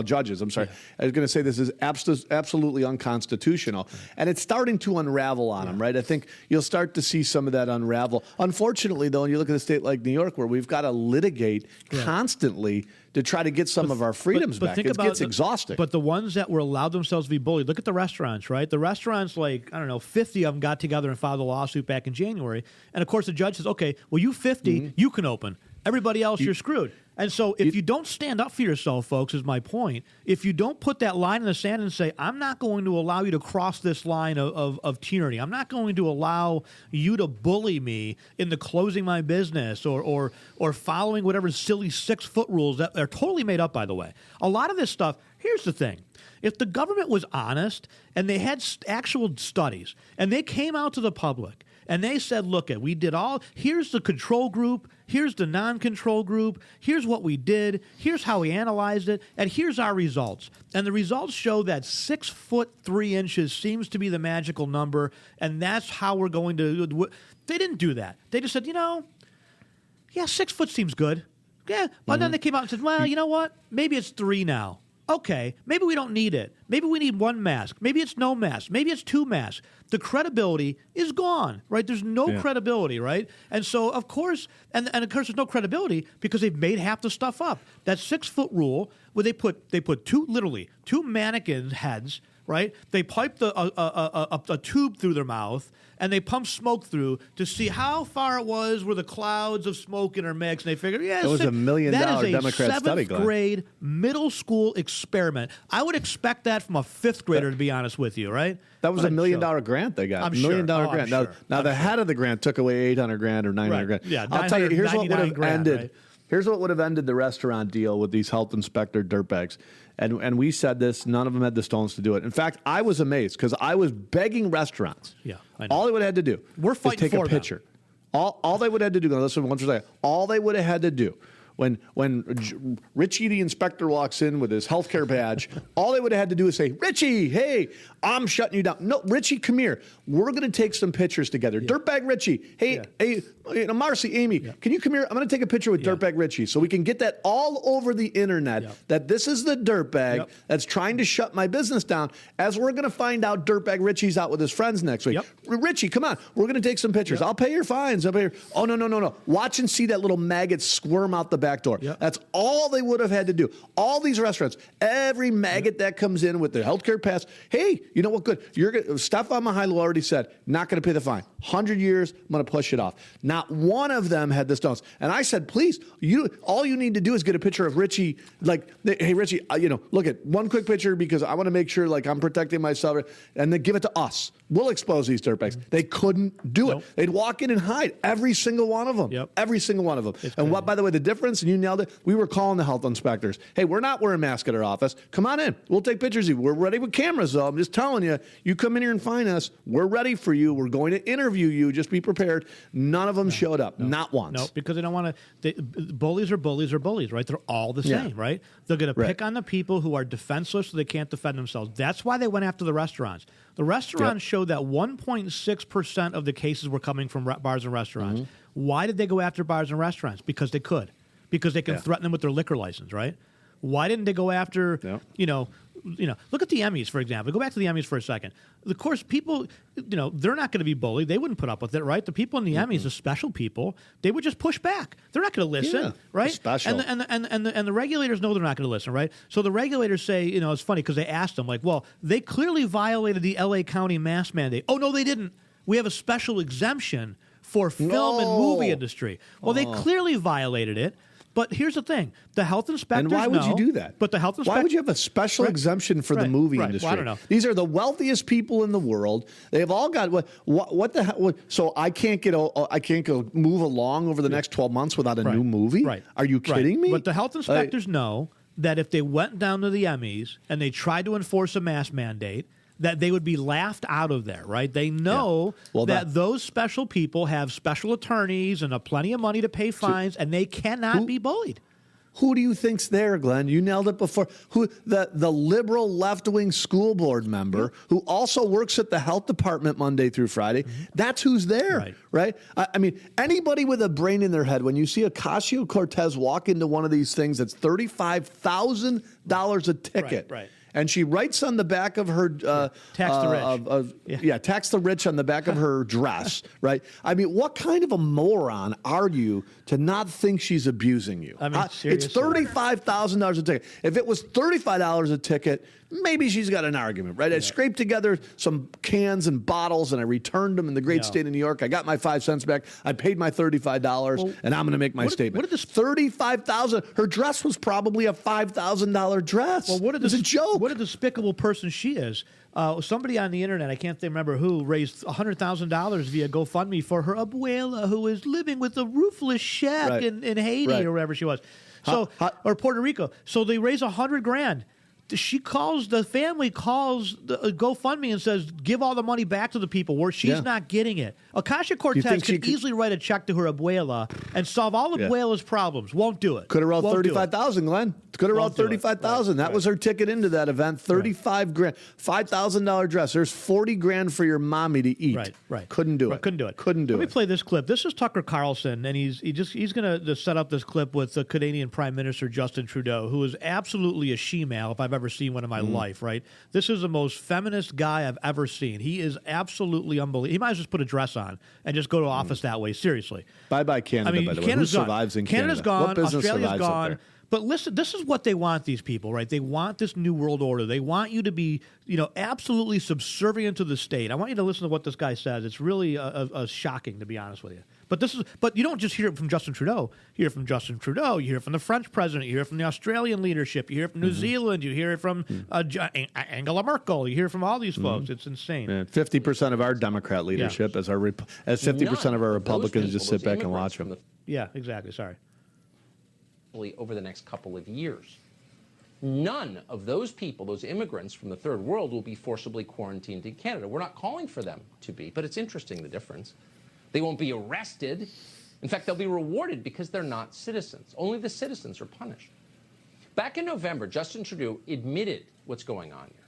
judges, I'm sorry, are going to say this is absolutely unconstitutional. And it's starting to unravel on them, right? I think you'll start to see some of that unravel. Unfortunately, though, when you look at a state like like New York where we've got to litigate constantly to try to get some of our freedoms back. It gets exhausting. But the ones that were allowed themselves to be bullied, look at the restaurants, right? The restaurants, like, I don't know, 50 of them got together and filed a lawsuit back in January. And, of course, the judge says, okay, well, you 50, you can open. Everybody else, you're screwed. And so if you don't stand up for yourself, folks, is my point, if you don't put that line in the sand and say, I'm not going to allow you to cross this line of tyranny, I'm not going to allow you to bully me into closing my business or following whatever silly 6-foot rules that are totally made up, by the way. A lot of this stuff, here's the thing. If the government was honest and they had actual studies and they came out to the public and they said, look, we did here's the control group, here's the non-control group, here's what we did, here's how we analyzed it, and here's our results. And the results show that 6 foot 3 inches seems to be the magical number, and that's how we're going to do it. They didn't do that. They just said, 6 foot seems good. Yeah, but then they came out and said, well, you know what? Maybe it's 3 now. Okay, maybe we don't need it. Maybe we need 1 mask. Maybe it's no mask. Maybe it's 2 masks. The credibility is gone, right? There's no credibility, right? And so, of course, and of course, there's no credibility because they've made half the stuff up. That 6-foot rule, where they put two mannequin heads, right? They piped a tube through their mouth, and they pumped smoke through to see how far it was where the clouds of smoke intermixed. And they figured, it was $1 million Democrat study, Glenn. 7th grade middle school experiment. I would expect that from a 5th grader, to be honest with you, right? That was $1 million grant they got. I'm $1 million sure. grant. I'm now the head of the grant took away $800,000 or $900,000. Yeah, I'll tell you, here's what would have $999,000, ended. right? Here's what would have ended the restaurant deal with these health inspector dirtbags. And we said this, none of them had the stones to do it. In fact, I was amazed because I was begging restaurants. Yeah, I know. All they would have had to do was take a picture. All they would have had to do, listen, one second, all they would have had to do when Richie the inspector walks in with his healthcare badge, all they would have had to do is say, Richie, hey, I'm shutting you down. No, Richie, come here. We're going to take some pictures together. Yeah. Dirtbag Richie. Hey, Marcy, Amy, can you come here? I'm going to take a picture with Dirtbag Richie so we can get that all over the internet that this is the dirtbag that's trying to shut my business down, as we're going to find out Dirtbag Richie's out with his friends next week. Richie, come on. We're going to take some pictures. I'll pay your fines. Oh, no. Watch and see that little maggot squirm out the back door. That's all they would have had to do. All these restaurants, every maggot that comes in with their healthcare pass, hey, you know what? Good. Stefan Mihailo already said, not going to pay the fine. 100 years, I'm going to push it off. Not one of them had the stones. And I said, please, all you need to do is get a picture of Richie. Like, hey, Richie, look at one quick picture because I want to make sure, like, I'm protecting myself. And then give it to us. We'll expose these dirtbags. They couldn't do it. They'd walk in and hide. Every single one of them. Every single one of them. And what, by the way, the difference, and you nailed it, we were calling the health inspectors. Hey, we're not wearing masks at our office. Come on in. We'll take pictures of you. We're ready with cameras, though. I'm just telling you, you come in here and find us. We're ready for you. We're going to interview you. Just be prepared. None of them showed up. Not once. No, because they don't want to. Bullies are bullies, right? They're all the same, right? They're going to pick on the people who are defenseless so they can't defend themselves. That's why they went after the restaurants. The restaurants showed that 1.6% of the cases were coming from bars and restaurants. Why did they go after bars and restaurants? Because they could. Because they can threaten them with their liquor license, right? Why didn't they go after, look at the Emmys, for example. Go back to the Emmys for a second. Of course, people, they're not going to be bullied. They wouldn't put up with it, right? The people in the Emmys, the special people, they would just push back. They're not going to listen, right? Special. And the regulators know they're not going to listen, right? So the regulators say, it's funny because they asked them, like, well, they clearly violated the L.A. County mask mandate. Oh, no, they didn't. We have a special exemption for film and movie industry. Well, they clearly violated it. But here's the thing: the health inspectors. And why would you do that? But the health inspectors. Why would you have a special exemption for the movie industry? Well, I don't know. These are the wealthiest people in the world. They've all got what the hell? So I can't go move along over the next 12 months without a new movie. Right? Are you kidding me? But the health inspectors know that if they went down to the Emmys and they tried to enforce a mask mandate, that they would be laughed out of there, right? They know that those special people have special attorneys and plenty of money to pay fines, and they cannot be bullied. Who do you think's there, Glenn? You nailed it before. Who the liberal left-wing school board member who also works at the health department Monday through Friday? That's who's there, right? I mean, anybody with a brain in their head, when you see Ocasio-Cortez walk into one of these things that's $35,000 a ticket, And she writes on the back of her tax the rich. Tax the rich on the back of her dress, right? I mean, what kind of a moron are you to not think she's abusing you? I mean, seriously. It's $35,000 a ticket. If it was $35 a ticket, maybe she's got an argument, right? I scraped together some cans and bottles, and I returned them in the great state of New York. I got my 5 cents back. I paid my $35, and I'm going to make my statement. What did this $35,000? Her dress was probably a $5,000 dress. Well, it was a joke. What a despicable person she is. Somebody on the internet, I can't remember who, raised $100,000 via GoFundMe for her abuela who is living with a roofless shack in Haiti or wherever she was, or Puerto Rico. So they raise $100,000. The family calls the GoFundMe and says, give all the money back to the people where she's not getting it. Ocasio-Cortez could easily write a check to her abuela and solve all of abuela's problems. Won't do it. Could have wrote $35,000, Glenn. Could have wrote $35,000. That was her ticket into that event. $35,000, $5,000 dress. There's $40,000 for your mommy to eat. Right. Couldn't do it. Let me play this clip. This is Tucker Carlson, and he's going to set up this clip with the Canadian Prime Minister Justin Trudeau, who is absolutely a she-male if I've ever seen one in my life. Right. This is the most feminist guy I've ever seen. He is absolutely unbelievable. He might as well just put a dress on and just go to office that way. Seriously. Bye Canada. By the way, who survives in Canada? Canada's gone. What business Australia's survives gone. up there? But listen, this is what they want, these people, right? They want this new world order. They want you to be, absolutely subservient to the state. I want you to listen to what this guy says. It's really shocking, to be honest with you. But you don't just hear it from Justin Trudeau. You hear it from Justin Trudeau. You hear it from the French president. You hear it from the Australian leadership. You hear it from New Zealand. You hear it from Angela Merkel. You hear it from all these folks. It's insane. 50% of our Democrat leadership, as 50% of our Republicans just sit back and watch them. Yeah, exactly. Sorry. Over the next couple of years. None of those people, those immigrants from the third world, will be forcibly quarantined in Canada. We're not calling for them to be, but it's interesting, the difference. They won't be arrested. In fact, they'll be rewarded because they're not citizens. Only the citizens are punished. Back in November, Justin Trudeau admitted what's going on here.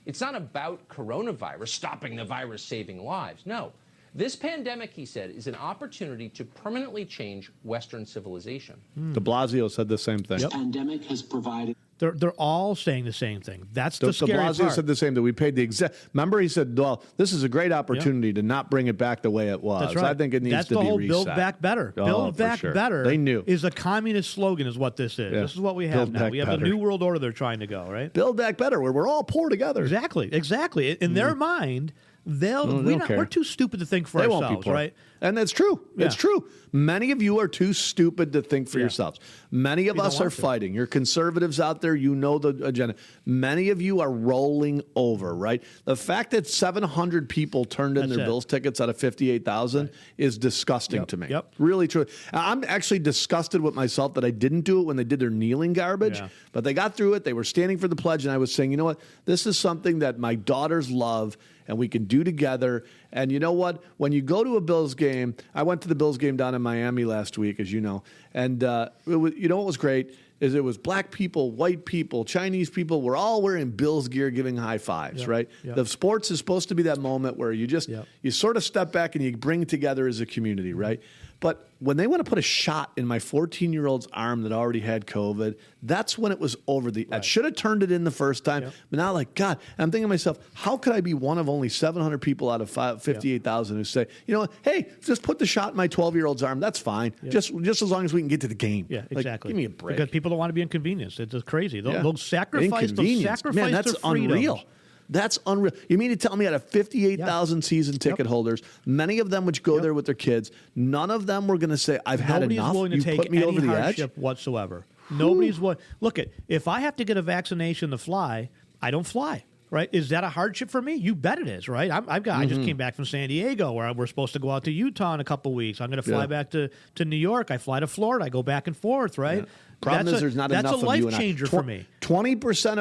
It's not about coronavirus, stopping the virus, saving lives. No. This pandemic, he said, is an opportunity to permanently change Western civilization. De Blasio said the same thing. This pandemic has provided... They're all saying the same thing. That's the scary part. De Blasio said the same thing. We paid the exact... Remember, he said, well, this is a great opportunity to not bring it back the way it was. That's right. I think it needs to be reset. That's the whole Build Back Better. Build Back Better they knew. Is a communist slogan is what this is. This is what we have now. We have the new world order they're trying to go, right? Build Back Better, where we're all poor together. Exactly. In their mind... We're too stupid to think for ourselves, right? And that's true. Yeah. It's true. Many of you are too stupid to think for yourselves. Many of us are fighting. You're conservatives out there. You know the agenda. Many of you are rolling over, right? The fact that 700 people turned in their Bills tickets out of 58,000 is disgusting to me. Yep. Really true. I'm actually disgusted with myself that I didn't do it when they did their kneeling garbage. But they got through it. They were standing for the pledge, and I was saying, you know what? This is something that my daughters love, and we can do together. And you know what? When you go to a Bills game, I went to the Bills game down in Miami last week, as you know, and you know what was great is it was black people, white people, Chinese people. We're all wearing Bills gear, giving high fives, right? The sports is supposed to be that moment where you just you sort of step back and you bring it together as a community, right? But when they want to put a shot in my 14-year-old's arm that already had COVID, that's when it was over the edge. Should have turned it in the first time. But now, like, God, I'm thinking to myself, how could I be one of only 700 people out of 58,000 who say, you know, hey, just put the shot in my 12-year-old's arm. That's fine. Just as long as we can get to the game. Yeah, exactly. Give me a break. Because people don't want to be inconvenienced. It's just crazy. They'll sacrifice Man, that's their freedoms. unreal. That's unreal. You mean to tell me out of 58,000 season ticket holders, many of them which go there with their kids, none of them were going to say, I've had enough. Willing to you take put me any over the hardship edge whatsoever. Nobody's willing. Look, if I have to get a vaccination to fly, I don't fly. Right? Is that a hardship for me? You bet it is, right? I just came back from San Diego, where we're supposed to go out to Utah in a couple weeks. I'm going to fly back to New York. I fly to Florida. I go back and forth, right? Yeah. Problem is there's not enough of you and I. That's a life changer for me. 20%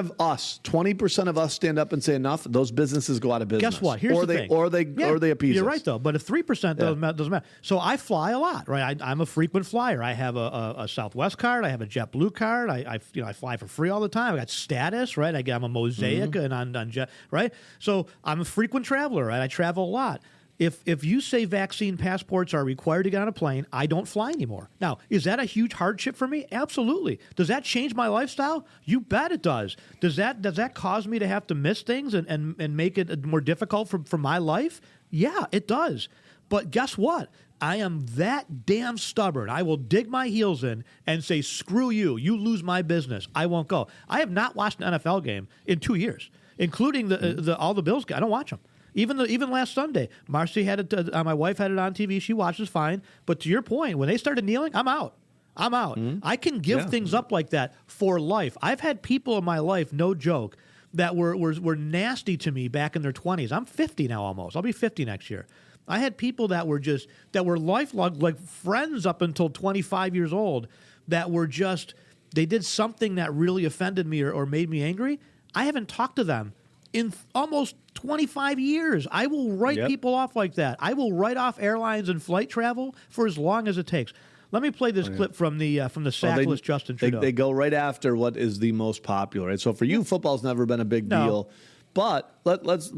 of us stand up and say enough. Those businesses go out of business. Guess what? Here's the thing. Or they appease You're us. right, though. But if 3% doesn't matter. So I fly a lot, right? I'm a frequent flyer. I have a Southwest card. I have a JetBlue card. I fly for free all the time. I got status, right? I'm a Mosaic and on Jet, right? So I'm a frequent traveler, right? I travel a lot. If you say vaccine passports are required to get on a plane, I don't fly anymore. Now, is that a huge hardship for me? Absolutely. Does that change my lifestyle? You bet it does. Does that cause me to have to miss things and make it more difficult for my life? Yeah, it does. But guess what? I am that damn stubborn. I will dig my heels in and say, screw you. You lose my business. I won't go. I have not watched an NFL game in 2 years, including all the Bills. I don't watch them. Even last Sunday, Marcy had it. My wife had it on TV. She watches fine. But to your point, when they started kneeling, I'm out. I can give things up like that for life. I've had people in my life, no joke, that were nasty to me back in their 20s. I'm 50 now almost. I'll be 50 next year. I had people that were lifelong, like friends up until 25 years old, that were just, they did something that really offended me or made me angry. I haven't talked to them in almost 25 years. I will write people off like that. I will write off airlines and flight travel for as long as it takes. Let me play this clip from the sackless Justin Trudeau. They go right after what is the most popular. Right? So for you, football's never been a big deal. But let's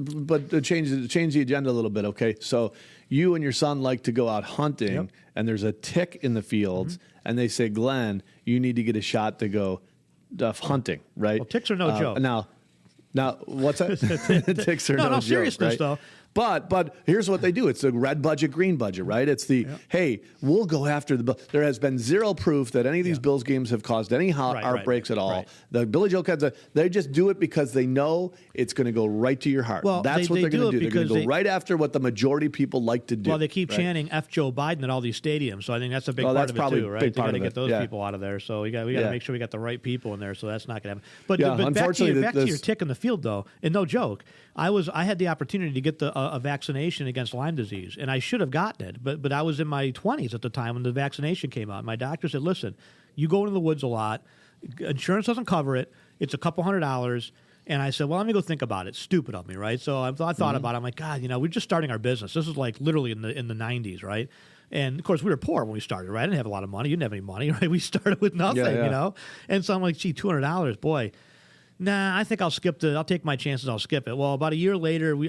change the agenda a little bit, okay? So you and your son like to go out hunting, and there's a tick in the fields, and they say, Glenn, you need to get a shot to go hunting, right? Well, ticks are no joke. Now, what's that? Ticks are no joke, seriousness, right? though. But here's what they do. It's the red budget, green budget, right? It's the, hey, we'll go after the bill. There has been zero proof that any of these Bills games have caused any outbreaks at all. Right. The Billy Joe Cats, they just do it because they know it's going to go right to your heart. Well, that's what they're going to do. They're going to go right after what the majority of people like to do. Well, they keep chanting F Joe Biden at all these stadiums, so I think that's a big part of it too, right? They got to get those people out of there. So we got to make sure we got the right people in there, so that's not going to happen. But back to your tick in the field, though, and no joke, I had the opportunity to get a vaccination against Lyme disease, and I should have gotten it, but I was in my 20s at the time when the vaccination came out. My doctor said, listen, you go into the woods a lot. Insurance doesn't cover it. It's a couple $100. And I said, well, let me go think about it. Stupid of me, right? So I thought about it. I'm like, God, we're just starting our business. This is like literally in the 90s, right? And, of course, we were poor when we started, right? I didn't have a lot of money. You didn't have any money, right? We started with nothing, And so I'm like, gee, $200, boy. Nah, I think I'll take my chances. I'll skip it. Well, about a year later, we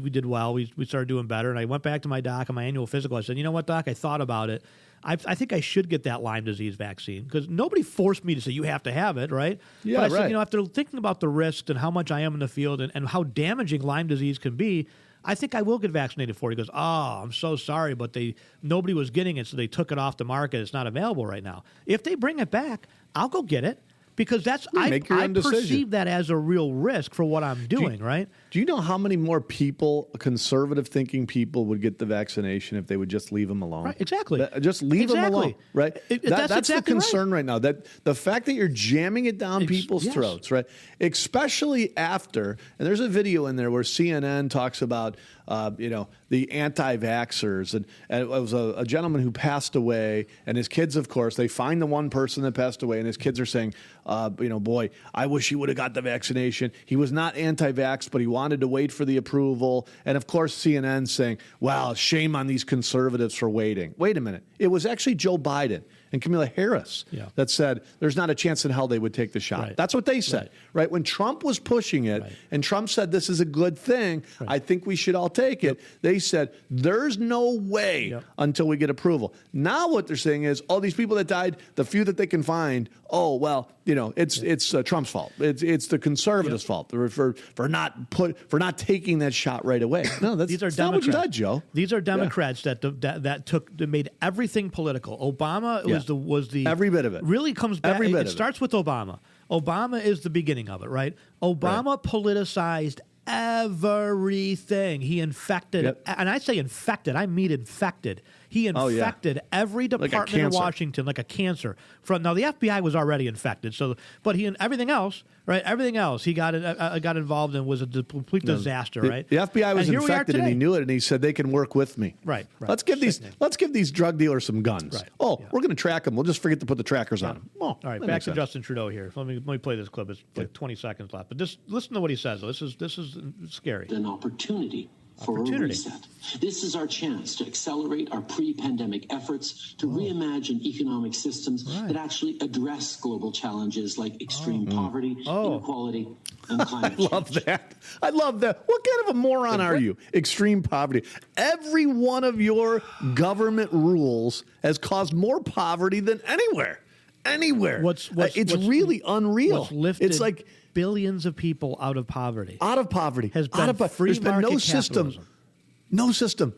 did well. We started doing better. And I went back to my doc on my annual physical. I said, you know what, doc? I thought about it. I think I should get that Lyme disease vaccine because nobody forced me to say you have to have it, right? Yeah, but I said, after thinking about the risks and how much I am in the field and how damaging Lyme disease can be, I think I will get vaccinated for it. He goes, oh, I'm so sorry, but nobody was getting it, so they took it off the market. It's not available right now. If they bring it back, I'll go get it. Because I perceive that as a real risk for what I'm doing, right? Do you know how many more people, conservative-thinking people, would get the vaccination if they would just leave them alone? Right, exactly. Just leave them alone, right? That's exactly the concern right now. That the fact that you're jamming it down people's throats, right? Especially after, and there's a video in there where CNN talks about, the anti-vaxxers, and it was a gentleman who passed away, and his kids, of course, they find the one person that passed away, and his kids are saying, boy, I wish he would have got the vaccination. He was not anti-vax, but he wanted to wait for the approval. And of course, CNN saying, well, shame on these conservatives for waiting. Wait a minute. It was actually Joe Biden and Kamala Harris that said there's not a chance in hell they would take the shot. Right. That's what they said, right? When Trump was pushing it and Trump said this is a good thing, I think we should all take it, they said there's no way until we get approval. Now what they're saying is all these people that died, the few that they can find, it's Trump's fault. It's the conservatives' fault for not taking that shot right away. No, these are that's Democrats. Not what you did, Joe. These are Democrats that made everything political. Obama was the every bit of it. Really comes back. It starts with Obama. Obama is the beginning of it, right? Obama politicized everything. He infected, and I say infected, I mean infected. He infected every department in Washington like a cancer. Now the FBI was already infected, but everything else, right? Everything else he got involved in was a complete disaster, right? The FBI was infected, and he knew it, and he said they can work with me. Right. Let's give these drug dealers some guns. Right. We're going to track them. We'll just forget to put the trackers on them. All right, back to Justin Trudeau here. Let me play this clip. It's like 20 seconds left, but just listen to what he says. This is scary. An opportunity for a reset. This is our chance to accelerate our pre-pandemic efforts to reimagine economic systems that actually address global challenges like extreme poverty, inequality, and climate change. I love that. What kind of a moron are you? Extreme poverty. Every one of your government rules has caused more poverty than anywhere. It's really unreal. What's lifted it's like billions of people out of poverty. Has been free There's been no market system. capitalism.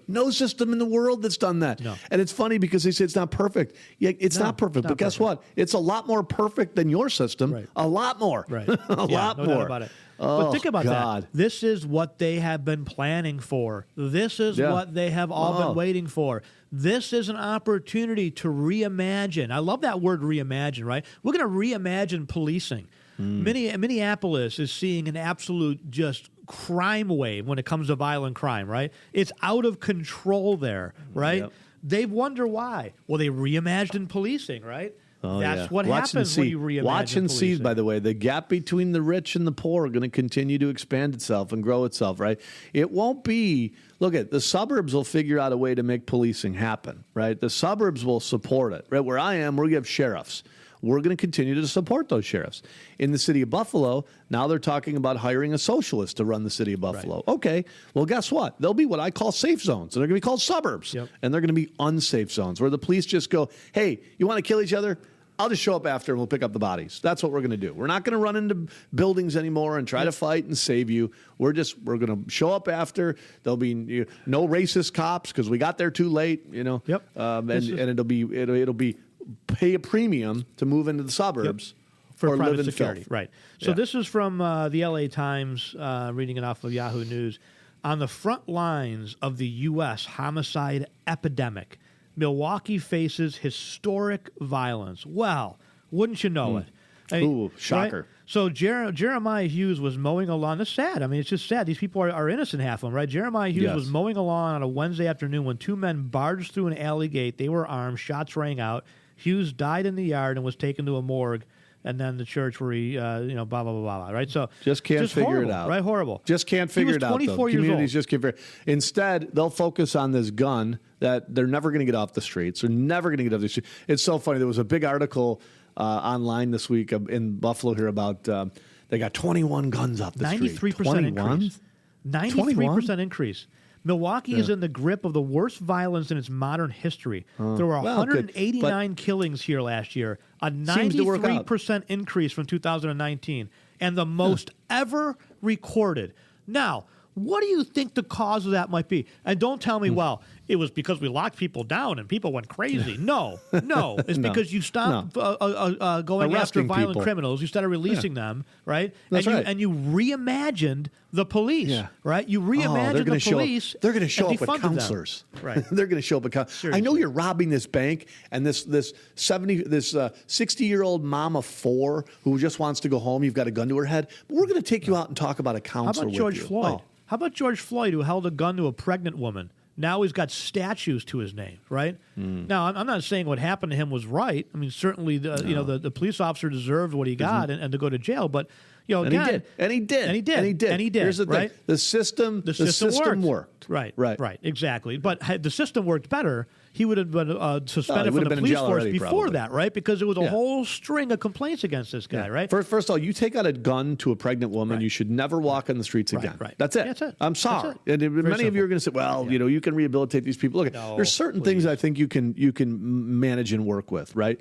No system in the world that's done that. No. And it's funny because they say it's not perfect. Yeah, it's not perfect. But guess what? It's a lot more perfect than your system. Right. A lot more. Right. a lot no more. doubt about it. Oh, but think about God. that. This is what they have been planning for. This is what they have all been waiting for. This is an opportunity to reimagine. I love that word reimagine, right? We're going to reimagine policing. Minneapolis is seeing an absolute just crime wave when it comes to violent crime, right? It's out of control there, right? Yep. They wonder why. Well, they reimagined policing, right? That's what happens when you reimagine Watch and see, policing. by the way. The gap between the rich and the poor are going to continue to expand itself and grow itself, right? It won't be, look at the suburbs will figure out a way to make policing happen, right? The suburbs will support it, right? Where I am, we have sheriffs. We're going to continue to support those sheriffs. In the city of Buffalo, now they're talking about hiring a socialist to run the city of Buffalo. Right. Okay, well, guess what? There'll be what I call safe zones. They're going to be called suburbs. Yep. And they're going to be unsafe zones where the police just go, hey, you want to kill each other? I'll just show up after and we'll pick up the bodies. That's what we're going to do. We're not going to run into buildings anymore and try to fight and save you. We're going to show up after. There'll be no racist cops because we got there too late, Yep. And it'll be pay a premium to move into the suburbs for or private live in security. filth. Right. So this is from the LA Times, reading it off of Yahoo News. On the front lines of the U.S. homicide epidemic, Milwaukee faces historic violence. Well, wouldn't you know it? Ooh, shocker. Right? So Jeremiah Hughes was mowing a lawn. That's sad. I mean, it's just sad. These people are innocent, half of them, right? Jeremiah Hughes was mowing a lawn on a Wednesday afternoon when two men barged through an alley gate. They were armed. Shots rang out. Hughes died in the yard and was taken to a morgue. And then the church where he, blah, blah, blah, blah, right? So just can't figure horrible, it out. Right? Horrible. Just can't figure it out, though. 24 years Communities old. just can't figure it. Instead, they'll focus on this gun that they're never going to get off the streets. They're never going to get off the streets. It's so funny. There was a big article online this week in Buffalo here about they got 21 guns off the street. 93% increase. 93% increase. Milwaukee is in the grip of the worst violence in its modern history. There were 189 killings here last year, a 93% increase from 2019, and the most ever recorded. Now, what do you think the cause of that might be? And don't tell me, well, it was because we locked people down and people went crazy. No. It's because you stopped going after violent criminals. You started releasing them, right? That's right. And you reimagined the police, right? You reimagined the police. They're going to show up with counselors. Right. They're going to show up with counselors. I know you're robbing this bank, and this 60-year-old mom of four who just wants to go home, you've got a gun to her head. But we're going to take you out and talk about a counselor with you. How about George Floyd? How about George Floyd, who held a gun to a pregnant woman? Now he's got statues to his name, right? Now, I'm not saying what happened to him was right. I mean, certainly the police officer deserved what he got and to go to jail. But again, he did. Here's the thing: the system worked. Right. Exactly. But had the system worked better, he would have been suspended from the police force before that, right? Because there was a whole string of complaints against this guy, right? First of all, you take out a gun to a pregnant woman, you should never walk on the streets again. Right. That's it. I'm sorry. And many of you are going to say, well, you can rehabilitate these people. Look, there's certain things I think you can manage and work with, right?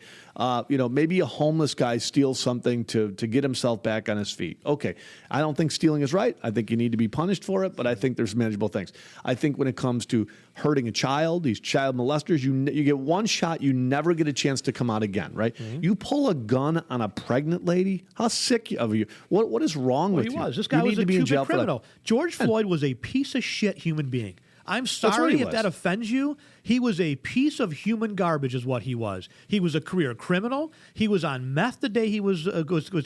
Maybe a homeless guy steals something to get himself back on his feet. Okay. I don't think stealing is right. I think you need to be punished for it, but I think there's manageable things. I think when it comes to hurting a child, these child molesters, you get one shot, you never get a chance to come out again, right? You pull a gun on a pregnant lady, how sick of you? What is wrong with you? This guy was a two-bit criminal. George Floyd was a piece of shit human being. I'm sorry if that offends you. He was a piece of human garbage is what he was. He was a career criminal. He was on meth the day he was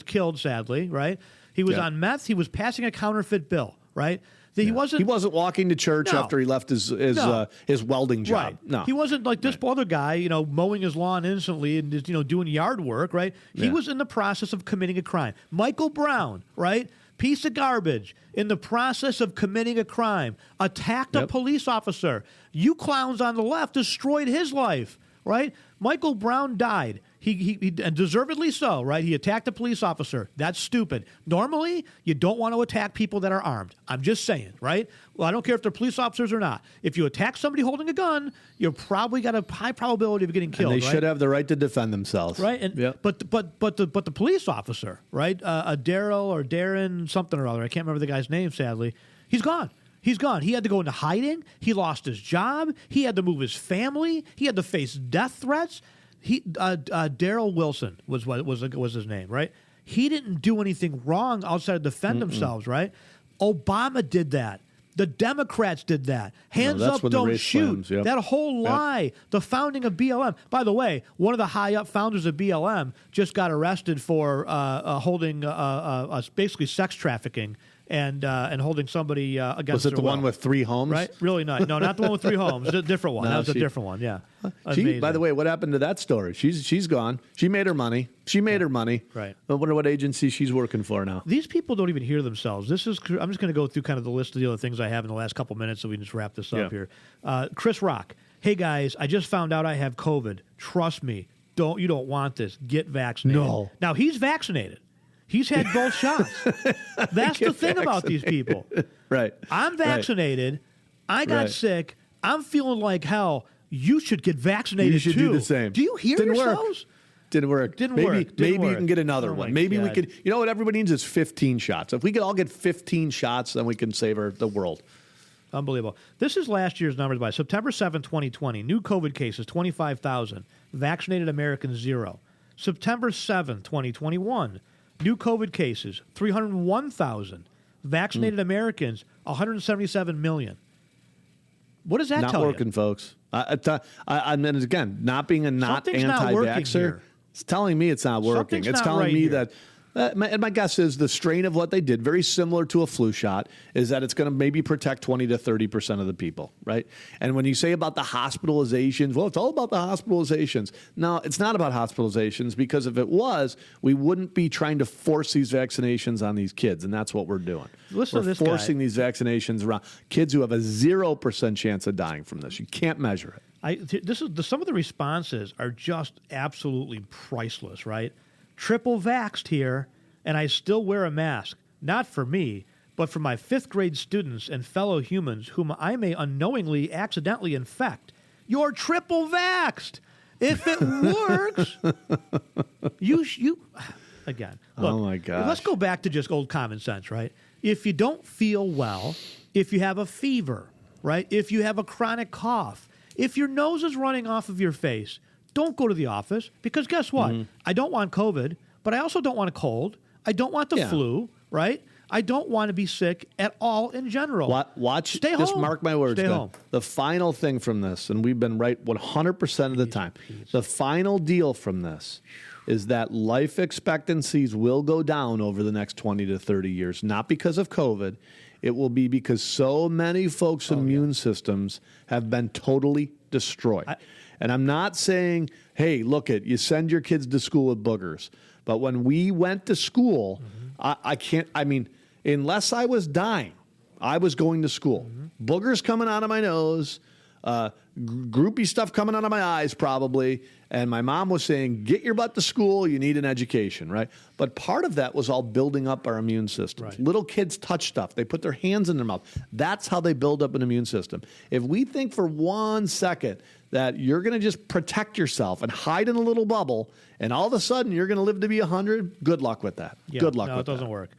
killed, sadly, right? He was on meth. He was passing a counterfeit bill, right? He wasn't walking to church after he left his welding job. Right. No. He wasn't like this other guy, mowing his lawn innocently and doing yard work, right? He was in the process of committing a crime. Michael Brown, right? piece of garbage, in the process of committing a crime, attacked a police officer. You clowns on the left destroyed his life, right? Michael Brown died. He and deservedly so, right? He attacked a police officer. That's stupid. Normally, you don't want to attack people that are armed. I'm just saying, right? Well, I don't care if they're police officers or not. If you attack somebody holding a gun, you're probably got a high probability of getting killed. And they should have the right to defend themselves, right? And but the police officer, right? Daryl or Darren something or other. I can't remember the guy's name. Sadly, he's gone. He's gone. He had to go into hiding. He lost his job. He had to move his family. He had to face death threats. Daryl Wilson was his name, right? He didn't do anything wrong outside of defend themselves, right? Obama did that. The Democrats did that. Hands up, don't shoot. Slams, that whole lie. The founding of BLM. By the way, one of the high-up founders of BLM just got arrested for holding basically sex trafficking and holding somebody against. Was it the will. one with 3 homes? Right? Really not. No, not the one with 3 homes. A different one. No, that was a different one. Yeah. By the way, what happened to that story? She's gone. She made her money. Her money. Right. I wonder what agency she's working for now. These people don't even hear themselves. I'm just going to go through kind of the list of the other things I have in the last couple minutes, so we can just wrap this up here. Chris Rock. Hey guys, I just found out I have COVID. Trust me. You don't want this. Get vaccinated. No. Now he's vaccinated. He's had both shots. That's the thing about these people. Right. I'm vaccinated. I got sick. I'm feeling like hell. You should get vaccinated You should too. do the same. Do you hear yourselves? Didn't work. Maybe you can get another one. Maybe we could. You know what everybody needs is 15 shots. If we could all get 15 shots, then we can save the world. Unbelievable. This is last year's numbers by September 7, 2020. New COVID cases, 25,000. Vaccinated Americans, 0. September 7, 2021. New COVID cases, 301,000. Vaccinated Americans, 177 million. What does that tell you? Not working, folks. And again, not being a anti-vaxxer, it's telling me it's not working. It's telling me that, and my guess is the strain of what they did, very similar to a flu shot, is that it's going to maybe protect 20 to 30% of the people, right? And when you say about the hospitalizations, well, it's all about the hospitalizations. No, it's not about hospitalizations, because if it was, we wouldn't be trying to force these vaccinations on these kids, and that's what we're doing. Listen to this forcing guy. These vaccinations around kids who have a 0% chance of dying from this. You can't measure it. Some of the responses are just absolutely priceless, right? Triple vaxxed here, and I still wear a mask. Not for me, but for my 5th grade students and fellow humans whom I may unknowingly accidentally infect. You're triple vaxxed. If it works, you again. Look, oh my gosh. Let's go back to just old common sense, right? If you don't feel well, if you have a fever, right? If you have a chronic cough, if your nose is running off of your face, don't go to the office, because guess what? I don't want COVID, but I also don't want a cold. I don't want the flu, right? I don't want to be sick at all in general. Stay home. Just mark my words. Stay home. The final thing from this, and we've been right 100% of the time, the final deal from this is that life expectancies will go down over the next 20 to 30 years, not because of COVID. It will be because so many folks' immune systems have been totally destroyed. And I'm not saying, hey, look it, you send your kids to school with boogers. But when we went to school, unless I was dying, I was going to school. Boogers coming out of my nose, groupie stuff coming out of my eyes probably, and my mom was saying, get your butt to school, you need an education, right? But part of that was all building up our immune systems. Right. Little kids touch stuff. They put their hands in their mouth. That's how they build up an immune system. If we think for 1 second that you're going to just protect yourself and hide in a little bubble, and all of a sudden you're going to live to be 100, good luck with that. Yeah, good luck with that. No, it doesn't work.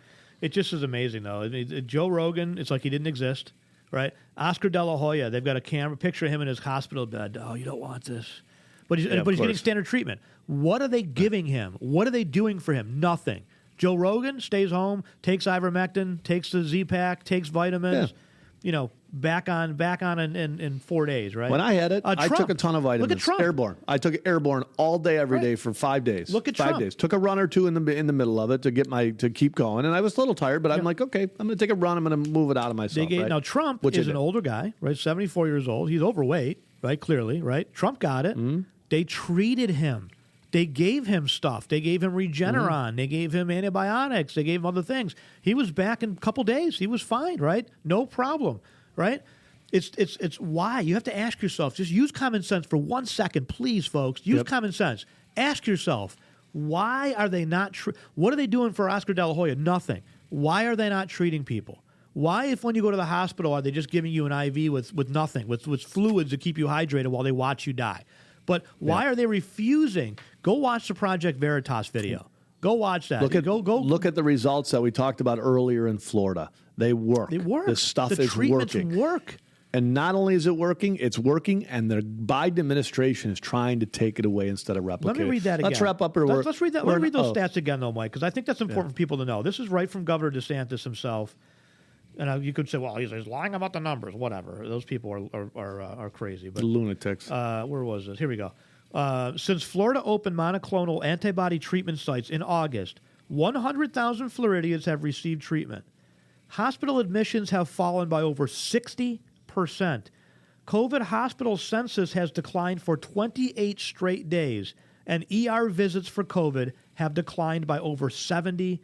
It just is amazing, though. I mean, Joe Rogan, it's like he didn't exist, right? Oscar De La Hoya, they've got a picture of him in his hospital bed. Oh, you don't want this. But he's getting standard treatment. What are they giving him? What are they doing for him? Nothing. Joe Rogan stays home, takes ivermectin, takes the Z-Pack, takes vitamins, back on in 4 days, right? When I had it, I took a ton of vitamins. Look at Trump. Airborne. I took it airborne all day, every day for 5 days. Look at 5 Trump. days. Took a run or two in the middle of it to keep going, and I was a little tired, but I'm like, okay, I'm going to take a run. I'm going to move it out of myself. Right? Now Trump is an older guy, right? 74 years old. He's overweight, right? Clearly, right? Trump got it. They treated him. They gave him stuff. They gave him Regeneron. They gave him antibiotics. They gave him other things. He was back in a couple days. He was fine, right? No problem, right? It's why. You have to ask yourself, just use common sense for 1 second, please, folks. Use common sense. Ask yourself, why are they not what are they doing for Oscar De La Hoya? Nothing. Why are they not treating people? Why, if when you go to the hospital, are they just giving you an IV with nothing, with fluids to keep you hydrated while they watch you die? But why are they refusing? Go watch the Project Veritas video. Go watch that. Look at the results that we talked about earlier in Florida. They work. They work. This stuff the is treatments working. Work. And not only is it working, it's working, and the Biden administration is trying to take it away instead of replicating. Let me read that again. Let's wrap up our work. Let's read that. Let me read those stats again, though, Mike, because I think that's important for people to know. This is right from Governor DeSantis himself. And you could say, well, he's lying about the numbers. Whatever. Those people are crazy. But lunatics. Where was this? Here we go. Since Florida opened monoclonal antibody treatment sites in August, 100,000 Floridians have received treatment. Hospital admissions have fallen by over 60%. COVID hospital census has declined for 28 straight days, and ER visits for COVID have declined by over 70%.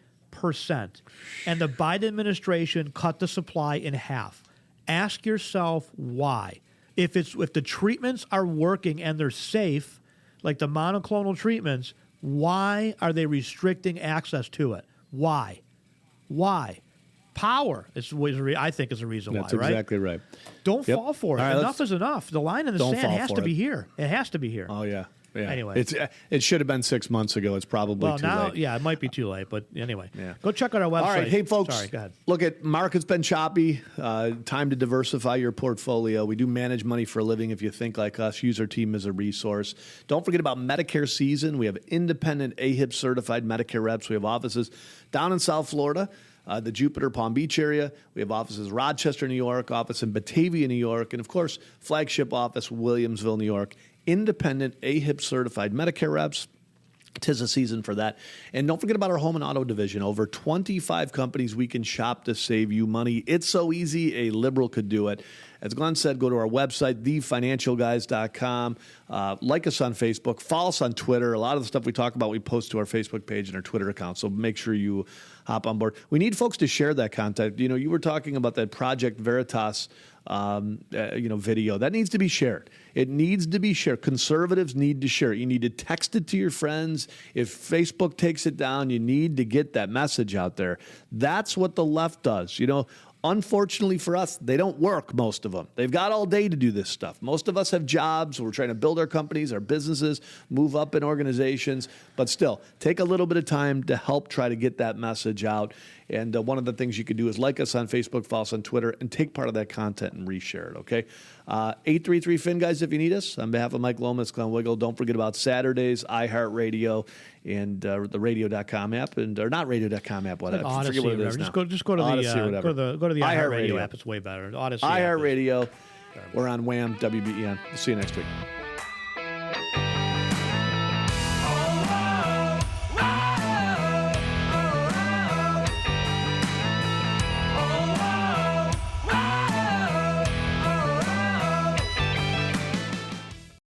And the Biden administration cut the supply in half. Ask yourself why. If the treatments are working and they're safe, like the monoclonal treatments, why are they restricting access to it? Why? Power, I think, is the reason why, right? That's exactly right. Don't fall for it. Right, enough is enough. The line in the sand has to be here. It has to be here. Oh, yeah. Anyway. It should have been 6 months ago. It's probably too late. Yeah, it might be too late. But anyway, go check out our website. All right. Hey, folks. Sorry, go ahead. Look, market's been choppy. Time to diversify your portfolio. We do manage money for a living. If you think like us, use our team as a resource. Don't forget about Medicare season. We have independent AHIP certified Medicare reps. We have offices down in South Florida. The Jupiter Palm Beach area. We have offices in Rochester, New York, office in Batavia, New York, and, of course, flagship office, Williamsville, New York. Independent AHIP certified Medicare reps. 'Tis a season for that. And don't forget about our home and auto division. Over 25 companies we can shop to save you money. It's so easy, a liberal could do it. As Glenn said, go to our website, thefinancialguys.com. Like us on Facebook. Follow us on Twitter. A lot of the stuff we talk about, we post to our Facebook page and our Twitter account. So make sure you hop on board. We need folks to share that content. You know, you were talking about that Project Veritas video. That needs to be shared. It needs to be shared. Conservatives need to share it. You need to text it to your friends. If Facebook takes it down, you need to get that message out there. That's what the left does. You know, unfortunately for us, they don't work, most of them. They've got all day to do this stuff. Most of us have jobs. We're trying to build our companies, our businesses, move up in organizations. But still, take a little bit of time to help try to get that message out. And one of the things you could do is like us on Facebook, follow us on Twitter, and take part of that content and reshare it, okay? 833-FIN, guys, if you need us. On behalf of Mike Lomas, Glenn Wiggle, don't forget about Saturdays, iHeartRadio, and the radio.com app, or not radio.com app, whatever. Like Odyssey, forget what it is now. Just go to Odyssey, the iHeartRadio app. It's way better. Odyssey. iHeartRadio. We're on Wham, WBEN. We'll see you next week.